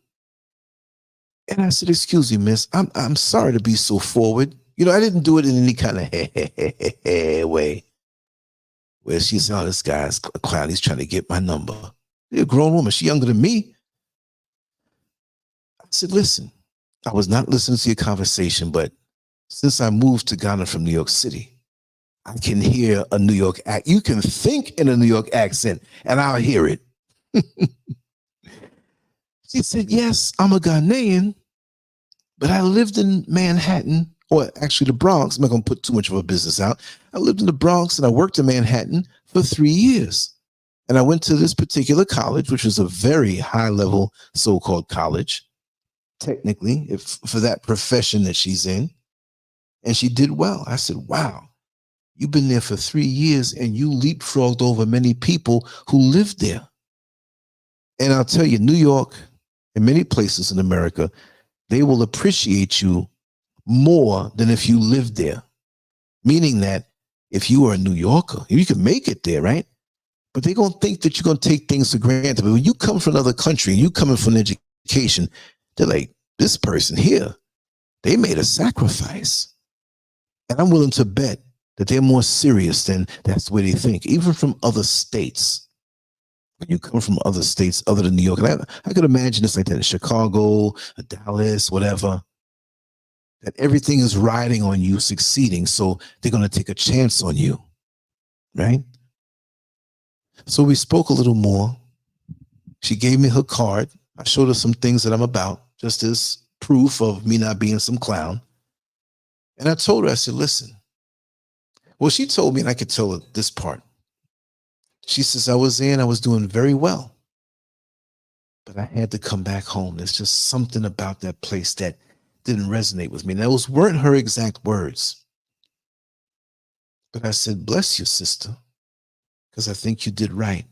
And I said, excuse me, miss, I'm sorry to be so forward. You know, I didn't do it in any kind of way where she said, oh, this guy's a clown. He's trying to get my number. She's a grown woman. She's younger than me. I said, listen, I was not listening to your conversation, but since I moved to Ghana from New York City, I can hear a New York accent. You can think in a New York accent, and I'll hear it. She said, yes, I'm a Ghanaian, but I lived in Manhattan, or actually the Bronx. I'm not going to put too much of a business out. I lived in the Bronx, and I worked in Manhattan for 3 years. And I went to this particular college, which was a very high-level so-called college, technically, for that profession that she's in. And she did well. I said, wow. You've been there for 3 years and you leapfrogged over many people who lived there. And I'll tell you, New York and many places in America, they will appreciate you more than if you lived there. Meaning that if you are a New Yorker, you can make it there, right? But they're going to think that you're going to take things for granted. But when you come from another country and you coming from an education, they're like, this person here, they made a sacrifice. And I'm willing to bet that they're more serious than that's the way they think, even from other states. When you come from other states other than New York, and I could imagine it's like that in Chicago, Dallas, whatever, that everything is riding on you succeeding, so they're going to take a chance on you, right? So we spoke a little more. She gave me her card. I showed her some things that I'm about, just as proof of me not being some clown. And I told her, I said, listen, well, she told me, and I could tell her this part. She says, I was there and I was doing very well, but I had to come back home. There's just something about that place that didn't resonate with me. And those weren't her exact words. But I said, bless you, sister, because I think you did right.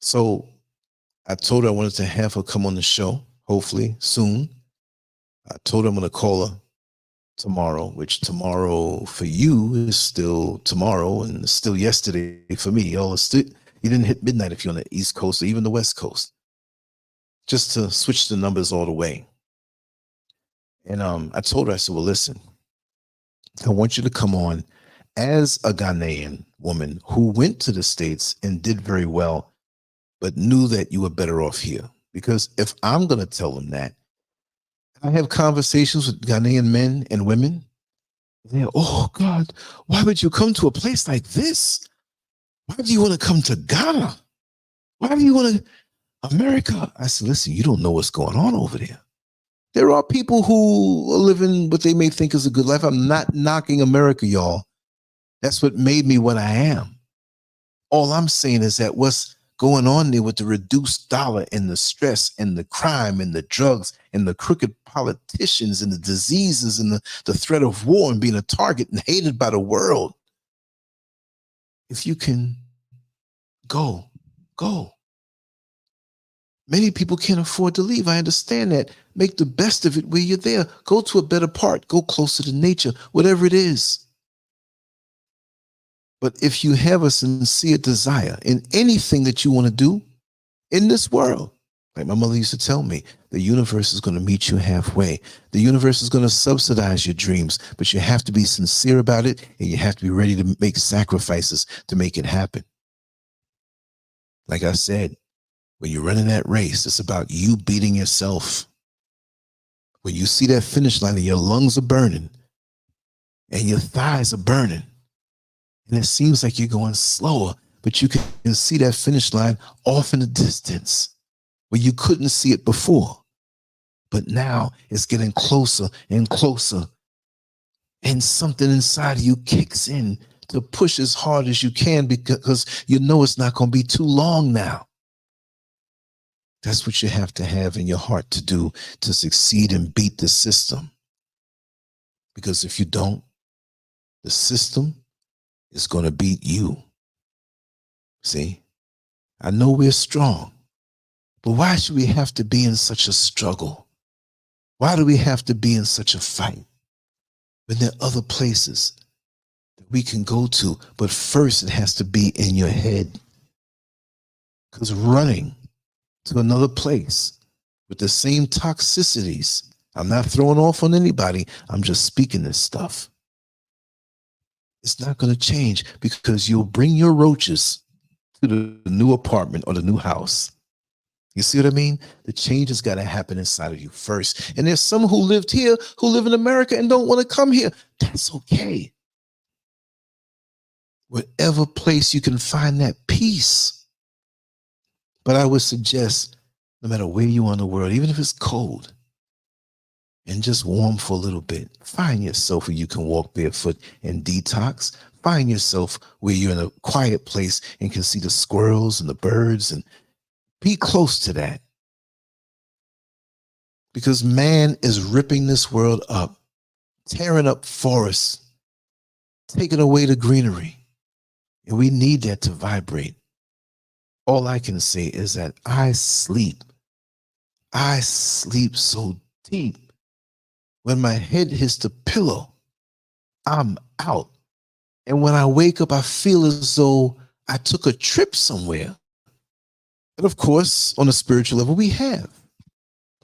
So I told her I wanted to have her come on the show, hopefully soon. I told her I'm going to call her tomorrow, which tomorrow for you is still tomorrow and still yesterday for me. You didn't hit midnight if you're on the East Coast or even the West Coast. Just to switch the numbers all the way. And I told her, I said, well, listen, I want you to come on as a Ghanaian woman who went to the States and did very well, but knew that you were better off here. Because if I'm going to tell them that, I have conversations with Ghanaian men and women. They're, oh God, why would you come to a place like this? Why do you want to come to Ghana? Why do you want to America? I said, listen, you don't know what's going on over there. There are people who are living what they may think is a good life. I'm not knocking America, y'all. That's what made me what I am. All I'm saying is that what's going on there with the reduced dollar and the stress and the crime and the drugs and the crooked politicians and the diseases and the threat of war and being a target and hated by the world. If you can go. Many people can't afford to leave. I understand that. Make the best of it where you're there. Go to a better part. Go closer to nature, whatever it is. But if you have a sincere desire in anything that you want to do in this world, like my mother used to tell me, the universe is going to meet you halfway. The universe is going to subsidize your dreams, but you have to be sincere about it and you have to be ready to make sacrifices to make it happen. Like I said, When you're running that race, it's about you beating yourself. When you see that finish line and your lungs are burning and your thighs are burning, and it seems like you're going slower, but you can see that finish line off in the distance where you couldn't see it before. But now it's getting closer and closer. And something inside of you kicks in to push as hard as you can because you know it's not going to be too long now. That's what you have to have in your heart to do to succeed and beat the system. Because if you don't, the system is going to beat you. See, I know we're strong, but why should we have to be in such a struggle? Why do we have to be in such a fight when there are other places that we can go to? But first, it has to be in your head. Because running to another place with the same toxicities, I'm not throwing off on anybody, I'm just speaking this stuff. It's not going to change because you'll bring your roaches to the new apartment or the new house. You see what I mean? The change has got to happen inside of you first. And there's some who lived here, who live in America and don't want to come here. That's okay. Whatever place you can find that peace. But I would suggest, no matter where you are in the world, even if it's cold and just warm for a little bit, find yourself where you can walk barefoot and detox. Find yourself where you're in a quiet place and can see the squirrels and the birds, and be close to that. Because man is ripping this world up, tearing up forests, taking away the greenery. And we need that to vibrate. All I can say is that I sleep so deep. When my head hits the pillow, I'm out. And when I wake up, I feel as though I took a trip somewhere. And of course, on a spiritual level, we have.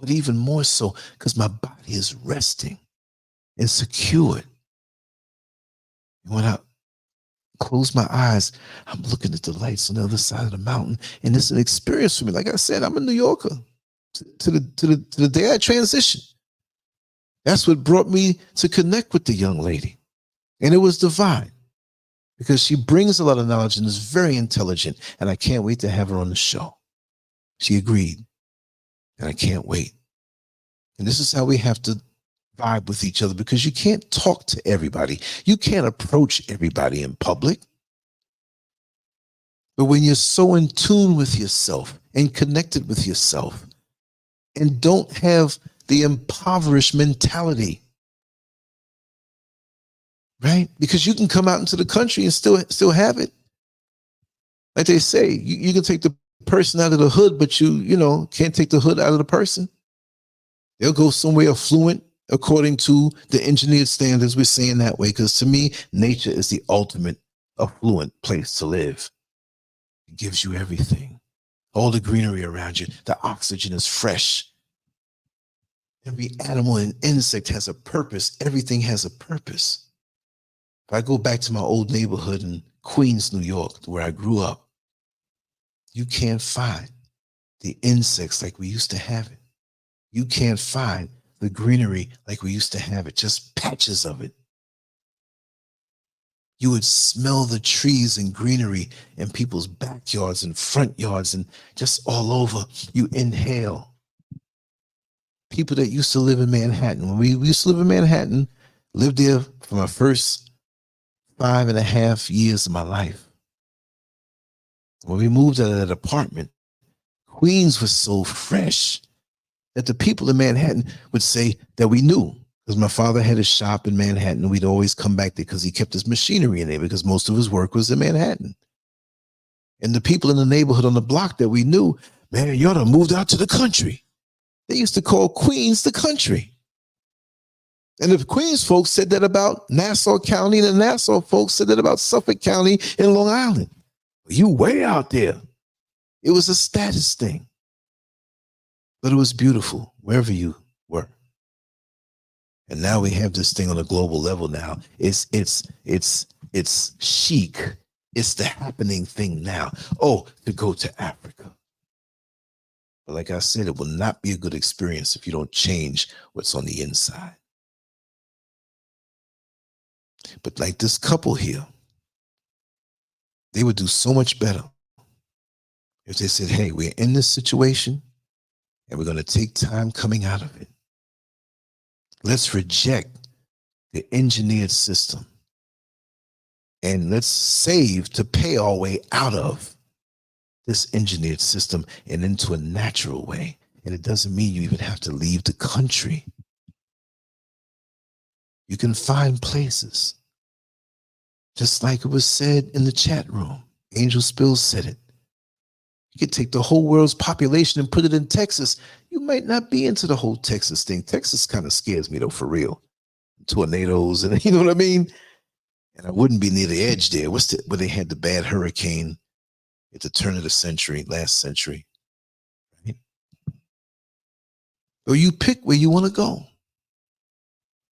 But even more so, because my body is resting and secured. And when I close my eyes, I'm looking at the lights on the other side of the mountain. And it's an experience for me. Like I said, I'm a New Yorker to the day I transitioned. That's what brought me to connect with the young lady. And it was divine because she brings a lot of knowledge and is very intelligent. And I can't wait to have her on the show. She agreed. And I can't wait. And this is how we have to vibe with each other, because you can't talk to everybody. You can't approach everybody in public. But when you're so in tune with yourself and connected with yourself and don't have the impoverished mentality, right? Because you can come out into the country and still have it. Like they say, you can take the person out of the hood, but you can't take the hood out of the person. They'll go somewhere affluent according to the engineered standards. We're saying that way because to me, nature is the ultimate affluent place to live. It gives you everything. All the greenery around you. The oxygen is fresh. Every animal and insect has a purpose. Everything has a purpose. If I go back to my old neighborhood in Queens, New York, where I grew up, you can't find the insects like we used to have it. You can't find the greenery like we used to have it, just patches of it. You would smell the trees and greenery in people's backyards and front yards and just all over. You inhale. People that used to live in Manhattan, when we used to live in Manhattan, lived there for my first 5.5 years of my life. When we moved out of that apartment, Queens was so fresh that the people in Manhattan would say that we knew, because my father had a shop in Manhattan. We'd always come back there because he kept his machinery in there because most of his work was in Manhattan. And the people in the neighborhood on the block that we knew, man, you ought to moved out to the country. They used to call Queens the country. And the Queens folks said that about Nassau County, and the Nassau folks said that about Suffolk County and Long Island. You way out there. It was a status thing. But it was beautiful wherever you were. And now we have this thing on a global level now. It's chic. It's the happening thing now. Oh, to go to Africa. But like I said, it will not be a good experience if you don't change what's on the inside. But like this couple here, they would do so much better if they said, hey, we're in this situation and we're going to take time coming out of it. Let's reject the engineered system and let's save to pay our way out of this engineered system and into a natural way. And it doesn't mean you even have to leave the country. You can find places. Just like it was said in the chat room. Angel Spills said it. You could take the whole world's population and put it in Texas. You might not be into the whole Texas thing. Texas kind of scares me though, for real. Tornadoes and you know what I mean? And I wouldn't be near the edge there. Where they had the bad hurricane at the turn of the century, last century. Right? Or you pick where you want to go.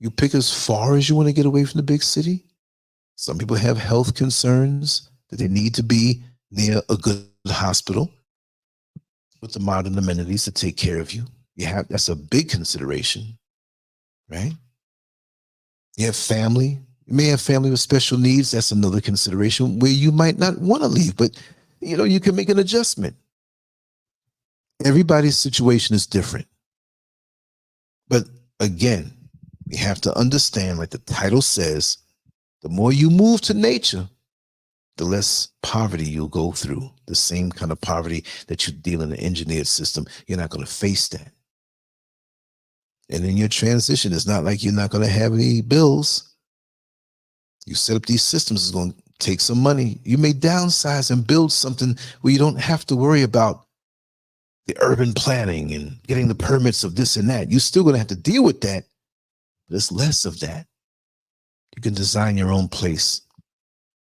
You pick as far as you want to get away from the big city. Some people have health concerns that they need to be near a good hospital with the modern amenities to take care of you. That's a big consideration, right? You have family. You may have family with special needs. That's another consideration where you might not want to leave, but you can make an adjustment. Everybody's situation is different. But again, we have to understand, like the title says, the more you move to nature, the less poverty you'll go through. The same kind of poverty that you deal in the engineered system, you're not going to face that. And in your transition, it's not like you're not going to have any bills. You set up these systems, it's going to take some money. You may downsize and build something where you don't have to worry about the urban planning and getting the permits of this and that. You're still going to have to deal with that, but it's less of that. You can design your own place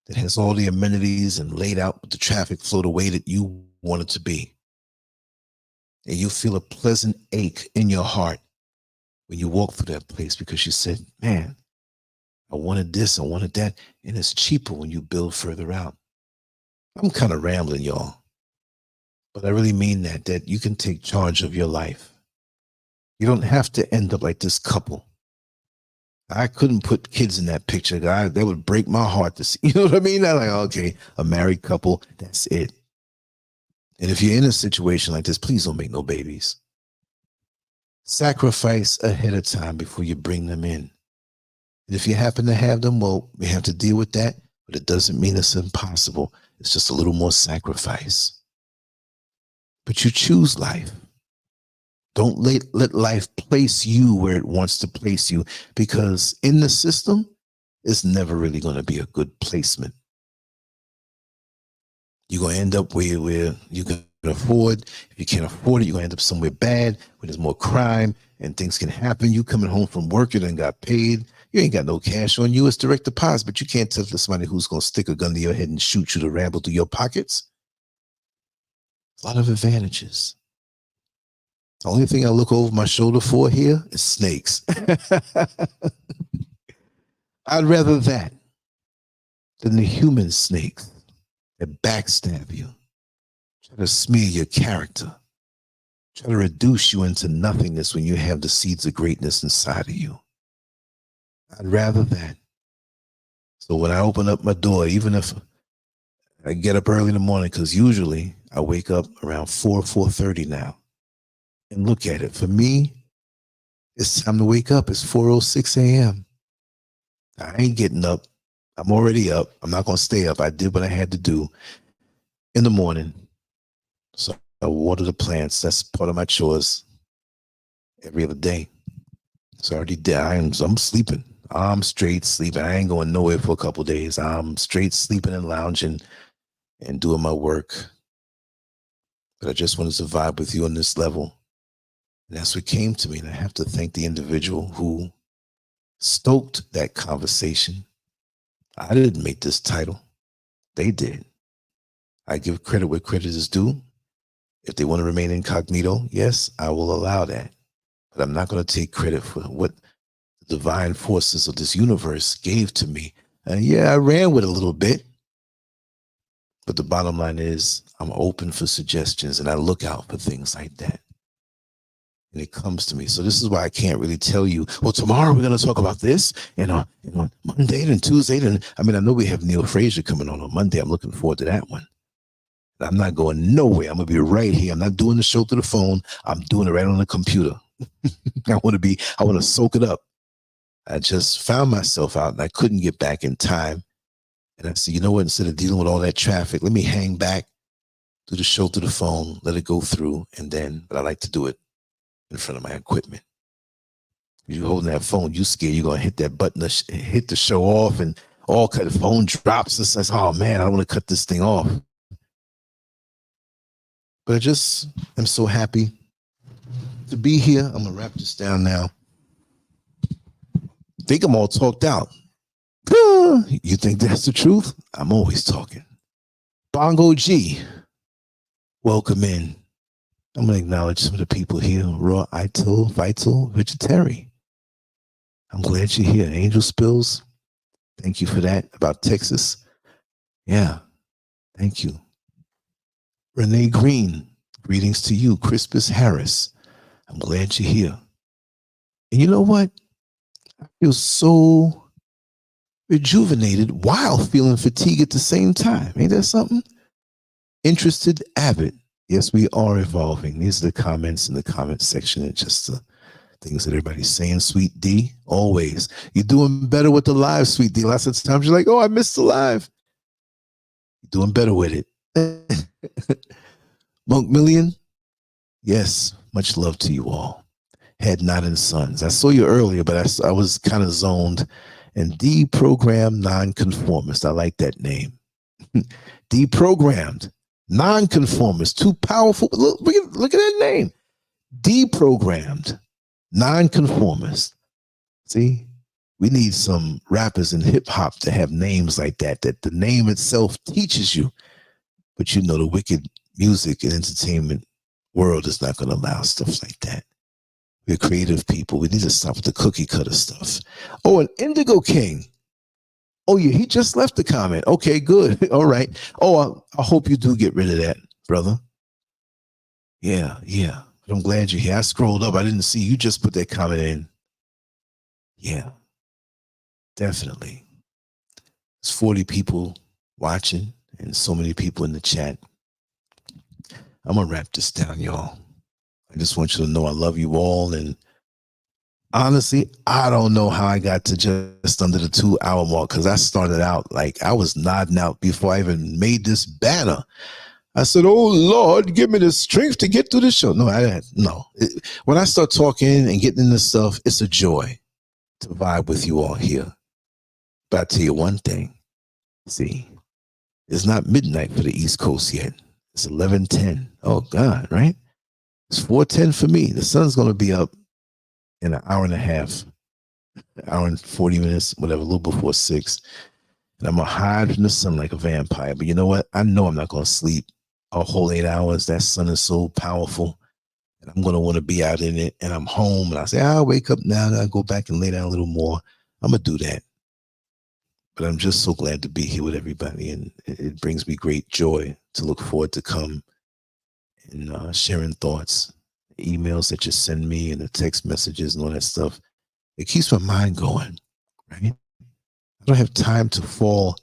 that has all the amenities and laid out with the traffic flow the way that you want it to be. And you feel a pleasant ache in your heart when you walk through that place because you said, man, I wanted this, I wanted that, and it's cheaper when you build further out. I'm kind of rambling, y'all, but I really mean that you can take charge of your life. You don't have to end up like this couple. I couldn't put kids in that picture. That would break my heart to see. You know what I mean? I'm like, okay, a married couple, that's it. And if you're in a situation like this, please don't make no babies. Sacrifice ahead of time before you bring them in. And if you happen to have them, well, we have to deal with that, but it doesn't mean it's impossible. It's just a little more sacrifice. But you choose life. Don't let life place you where it wants to place you, because in the system, it's never really going to be a good placement. You're going to end up where you can afford. If you can't afford it, you're going to end up somewhere bad where there's more crime and things can happen. You coming home from work, you done got paid. You ain't got no cash on you. It's direct deposit, but you can't tell somebody who's going to stick a gun to your head and shoot you to ramble through your pockets. A lot of advantages. The only thing I look over my shoulder for here is snakes. I'd rather that than the human snakes that backstab you, try to smear your character, try to reduce you into nothingness when you have the seeds of greatness inside of you. I'd rather that. So when I open up my door, even if I get up early in the morning, because usually I wake up around 4:30 now, and look at it. For me, it's time to wake up. It's 4:06 a.m. I ain't getting up. I'm already up. I'm not going to stay up. I did what I had to do in the morning. So I water the plants. That's part of my chores every other day. It's already dead. I'm sleeping. I'm straight sleeping. I ain't going nowhere for a couple of days. I'm straight sleeping and lounging and doing my work. But I just wanted to vibe with you on this level. And that's what came to me. And I have to thank the individual who stoked that conversation. I didn't make this title. They did. I give credit where credit is due. If they want to remain incognito, yes, I will allow that. But I'm not going to take credit for what the divine forces of this universe gave to me. And yeah, I ran with it a little bit. But the bottom line is I'm open for suggestions and I look out for things like that. And it comes to me. So this is why I can't really tell you, well, tomorrow we're going to talk about this, and on Monday and Tuesday. And I mean, I know we have Neil Frazier coming on Monday. I'm looking forward to that one. I'm not going nowhere. I'm going to be right here. I'm not doing the show through the phone. I'm doing it right on the computer. I want to soak it up. I just found myself out and I couldn't get back in time. And I said, you know what, instead of dealing with all that traffic, let me hang back, do the show through the phone, let it go through. But I like to do it in front of my equipment. You holding that phone, you scared you're going to hit that button, hit the show off, and all cut. The phone drops and says, oh man, I don't want to cut this thing off. But I just am so happy to be here. I'm going to wrap this down now. Think I'm all talked out. You think that's the truth? I'm always talking. Bongo G, welcome in. I'm going to acknowledge some of the people here. Raw, Vital, Vegetarian. I'm glad you're here. Angel Spills, thank you for that. About Texas. Yeah, thank you. Renee Green, greetings to you. Crispus Harris, I'm glad you're here. And you know what? I feel so rejuvenated while feeling fatigue at the same time. Ain't that something? Interested Abbott. Yes, we are evolving. These are the comments in the comment section and just the things that everybody's saying. Sweet D, always. You're doing better with the live, Sweet D. Lots of times you're like, oh, I missed the live. You're doing better with it. Monk Million, yes, much love to you all. Head Nodding Sons. I saw you earlier, but I was kind of zoned. And Deprogrammed Nonconformist. I like that name. Deprogrammed Nonconformist. Too powerful. Look at that name. Deprogrammed Nonconformist. See, we need some rappers in hip hop to have names like that, that the name itself teaches you. But you know, the wicked music and entertainment world is not going to allow stuff like that. We're creative people. We need to stop with the cookie cutter stuff. Oh, and Indigo King. Oh, yeah, he just left the comment. Okay, good. All right. Oh, I hope you do get rid of that, brother. Yeah. But I'm glad you're here. I scrolled up. I didn't see you just put that comment in. Yeah, definitely. There's 40 people watching and so many people in the chat. I'm going to wrap this down, y'all. I just want you to know I love you all. And honestly, I don't know how I got to just under the 2-hour mark, because I started out like I was nodding out before I even made this banner. I said, oh, Lord, give me the strength to get through the show. No. When I start talking and getting into stuff, it's a joy to vibe with you all here. But I'll tell you one thing. See, it's not midnight for the East Coast yet. It's 11:10. Oh, God, right? It's 4:10 for me. The sun's going to be up in an hour and a half, an hour and 40 minutes, whatever, a little before 6. And I'm going to hide from the sun like a vampire. But you know what? I know I'm not going to sleep a whole 8 hours. That sun is so powerful. And I'm going to want to be out in it. And I'm home. And I say, I'll wake up now and I'll go back and lay down a little more. I'm going to do that. But I'm just so glad to be here with everybody. And it brings me great joy to look forward to come and sharing thoughts, emails that you send me and the text messages and all that stuff. It keeps my mind going, right? I don't have time to fall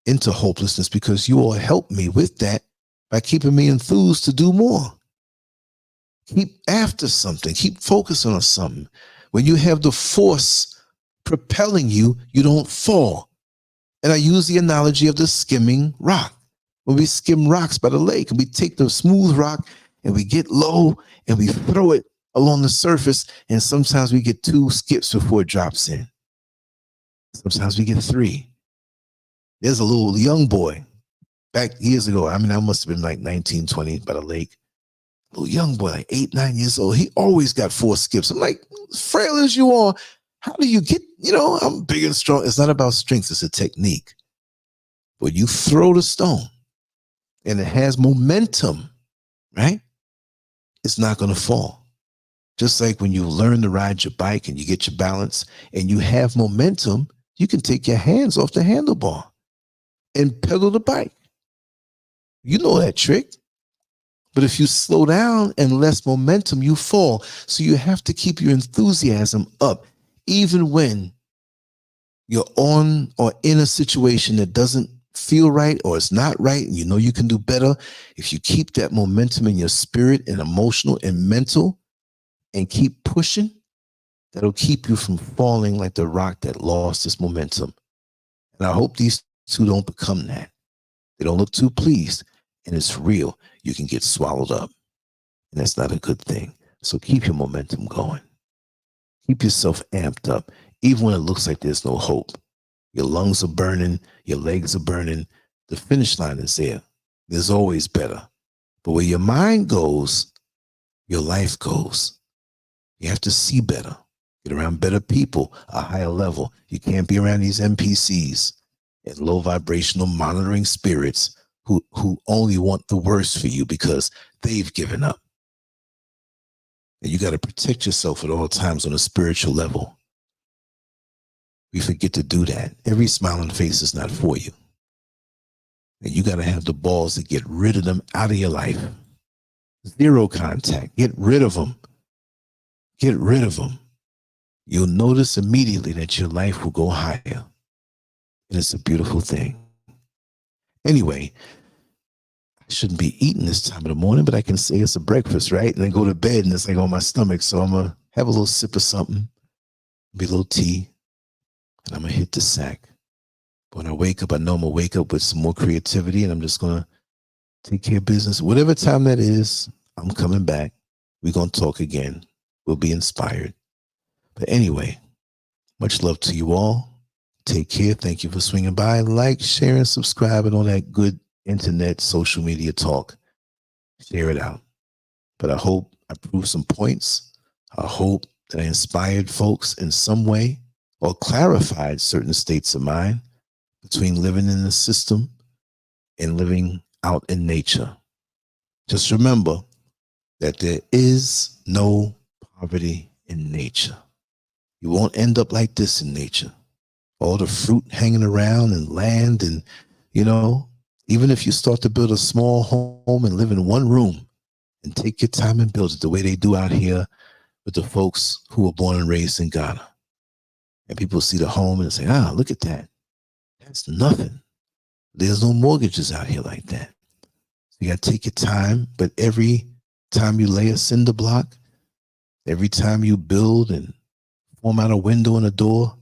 into hopelessness because you all help me with that by keeping me enthused to do more. Keep after something. Keep focusing on something. When you have the force propelling you, you don't fall. And I use the analogy of the skimming rock. When we skim rocks by the lake, and we take the smooth rock and we get low and we throw it along the surface, and sometimes we get 2 skips before it drops in. Sometimes we get 3. There's a little young boy back years ago. I mean, I must have been like 19, 20 by the lake. A little young boy, like 8, 9 years old. He always got 4 skips. I'm like, frail as you are, how do you get, I'm big and strong. It's not about strength. It's a technique. But you throw the stone and it has momentum, right? It's not going to fall. Just like when you learn to ride your bike and you get your balance and you have momentum, you can take your hands off the handlebar and pedal the bike. You know that trick. But if you slow down and less momentum, you fall. So you have to keep your enthusiasm up, even when you're on or in a situation that doesn't feel right or it's not right, and you know you can do better. If you keep that momentum in your spirit and emotional and mental and keep pushing, that'll keep you from falling like the rock that lost its momentum. And I hope these two don't become that. They don't look too pleased, and it's real. You can get swallowed up, and that's not a good thing. So keep your momentum going. Keep yourself amped up, even when it looks like there's no hope. Your lungs are burning, your legs are burning. The finish line is there. There's always better. But where your mind goes, your life goes. You have to see better. Get around better people, a higher level. You can't be around these NPCs and low vibrational monitoring spirits who only want the worst for you because they've given up. And you got to protect yourself at all times on a spiritual level. We forget to do that. Every smiling face is not for you. And you got to have the balls to get rid of them out of your life. Zero contact. Get rid of them. Get rid of them. You'll notice immediately that your life will go higher. And it's a beautiful thing. Anyway, I shouldn't be eating this time of the morning, but I can say it's a breakfast, right? And then go to bed and it's like on my stomach. So I'm going to have a little sip of something, maybe a little tea, and I'm going to hit the sack. But when I wake up, I know I'm going to wake up with some more creativity, and I'm just going to take care of business. Whatever time that is, I'm coming back. We're going to talk again. We'll be inspired. But anyway, much love to you all. Take care. Thank you for swinging by. Like, share, and subscribe, and all that good internet social media talk. Share it out. But I hope I proved some points. I hope that I inspired folks in some way or clarified certain states of mind between living in the system and living out in nature. Just remember that there is no poverty in nature. You won't end up like this in nature. All the fruit hanging around and land, and, you know, even if you start to build a small home and live in one room and take your time and build it the way they do out here with the folks who were born and raised in Ghana. And people see the home and say, look at that. That's nothing. There's no mortgages out here like that. So you got to take your time, but every time you lay a cinder block, every time you build and form out a window and a door,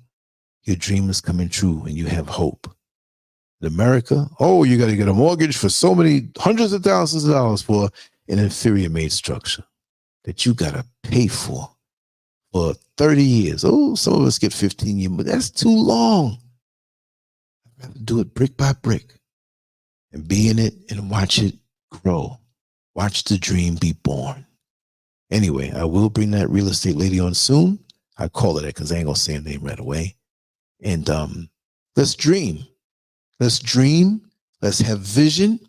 your dream is coming true and you have hope. In America, you got to get a mortgage for so many hundreds of thousands of dollars for an inferior made structure that you got to pay for 30 years. Some of us get 15 years, but that's too long. I'd rather do it brick by brick and be in it and watch it grow. Watch the dream be born. Anyway, I will bring that real estate lady on soon. I call her that because I ain't going to say her name right away. And let's dream. Let's dream. Let's have vision.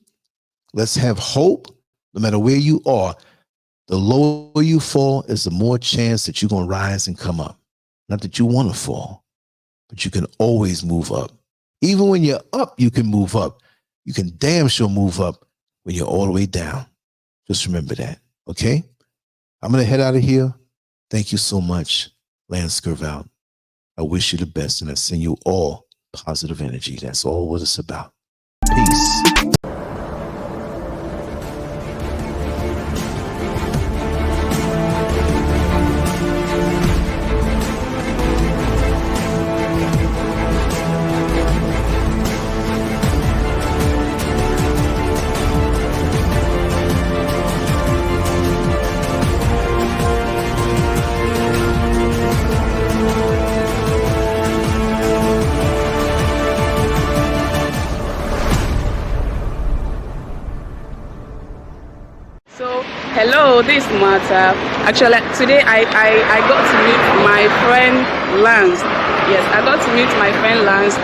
Let's have hope. No matter where you are, the lower you fall is the more chance that you're going to rise and come up. Not that you want to fall, but you can always move up. Even when you're up, you can move up. You can damn sure move up when you're all the way down. Just remember that, okay? I'm going to head out of here. Thank you so much. LANCESCURV out. I wish you the best, and I send you all positive energy. That's all what it's about. Peace. Hello, this is Martha. Actually, today I got to meet my friend Lance. Yes, I got to meet my friend Lance.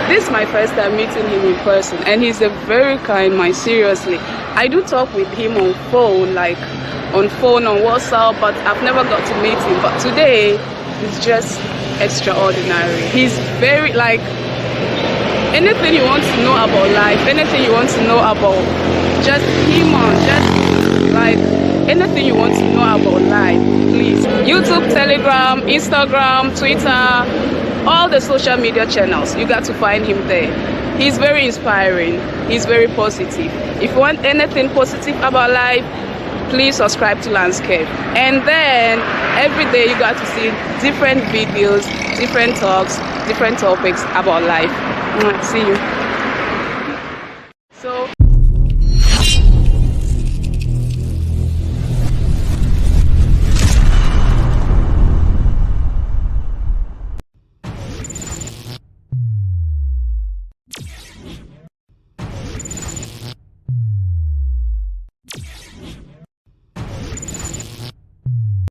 This is my first time meeting him in person, and he's a very kind man, seriously. I do talk with him on phone, on WhatsApp, but I've never got to meet him. But today, it's just extraordinary. He's very, anything you want to know about life, anything you want to know about just human, just like anything you want to know about life, please. YouTube, Telegram, Instagram, Twitter, all the social media channels, you got to find him there. He's very inspiring. He's very positive. If you want anything positive about life, please subscribe to LANCESCURV. And then every day you got to see different videos, different talks, different topics about life. See you.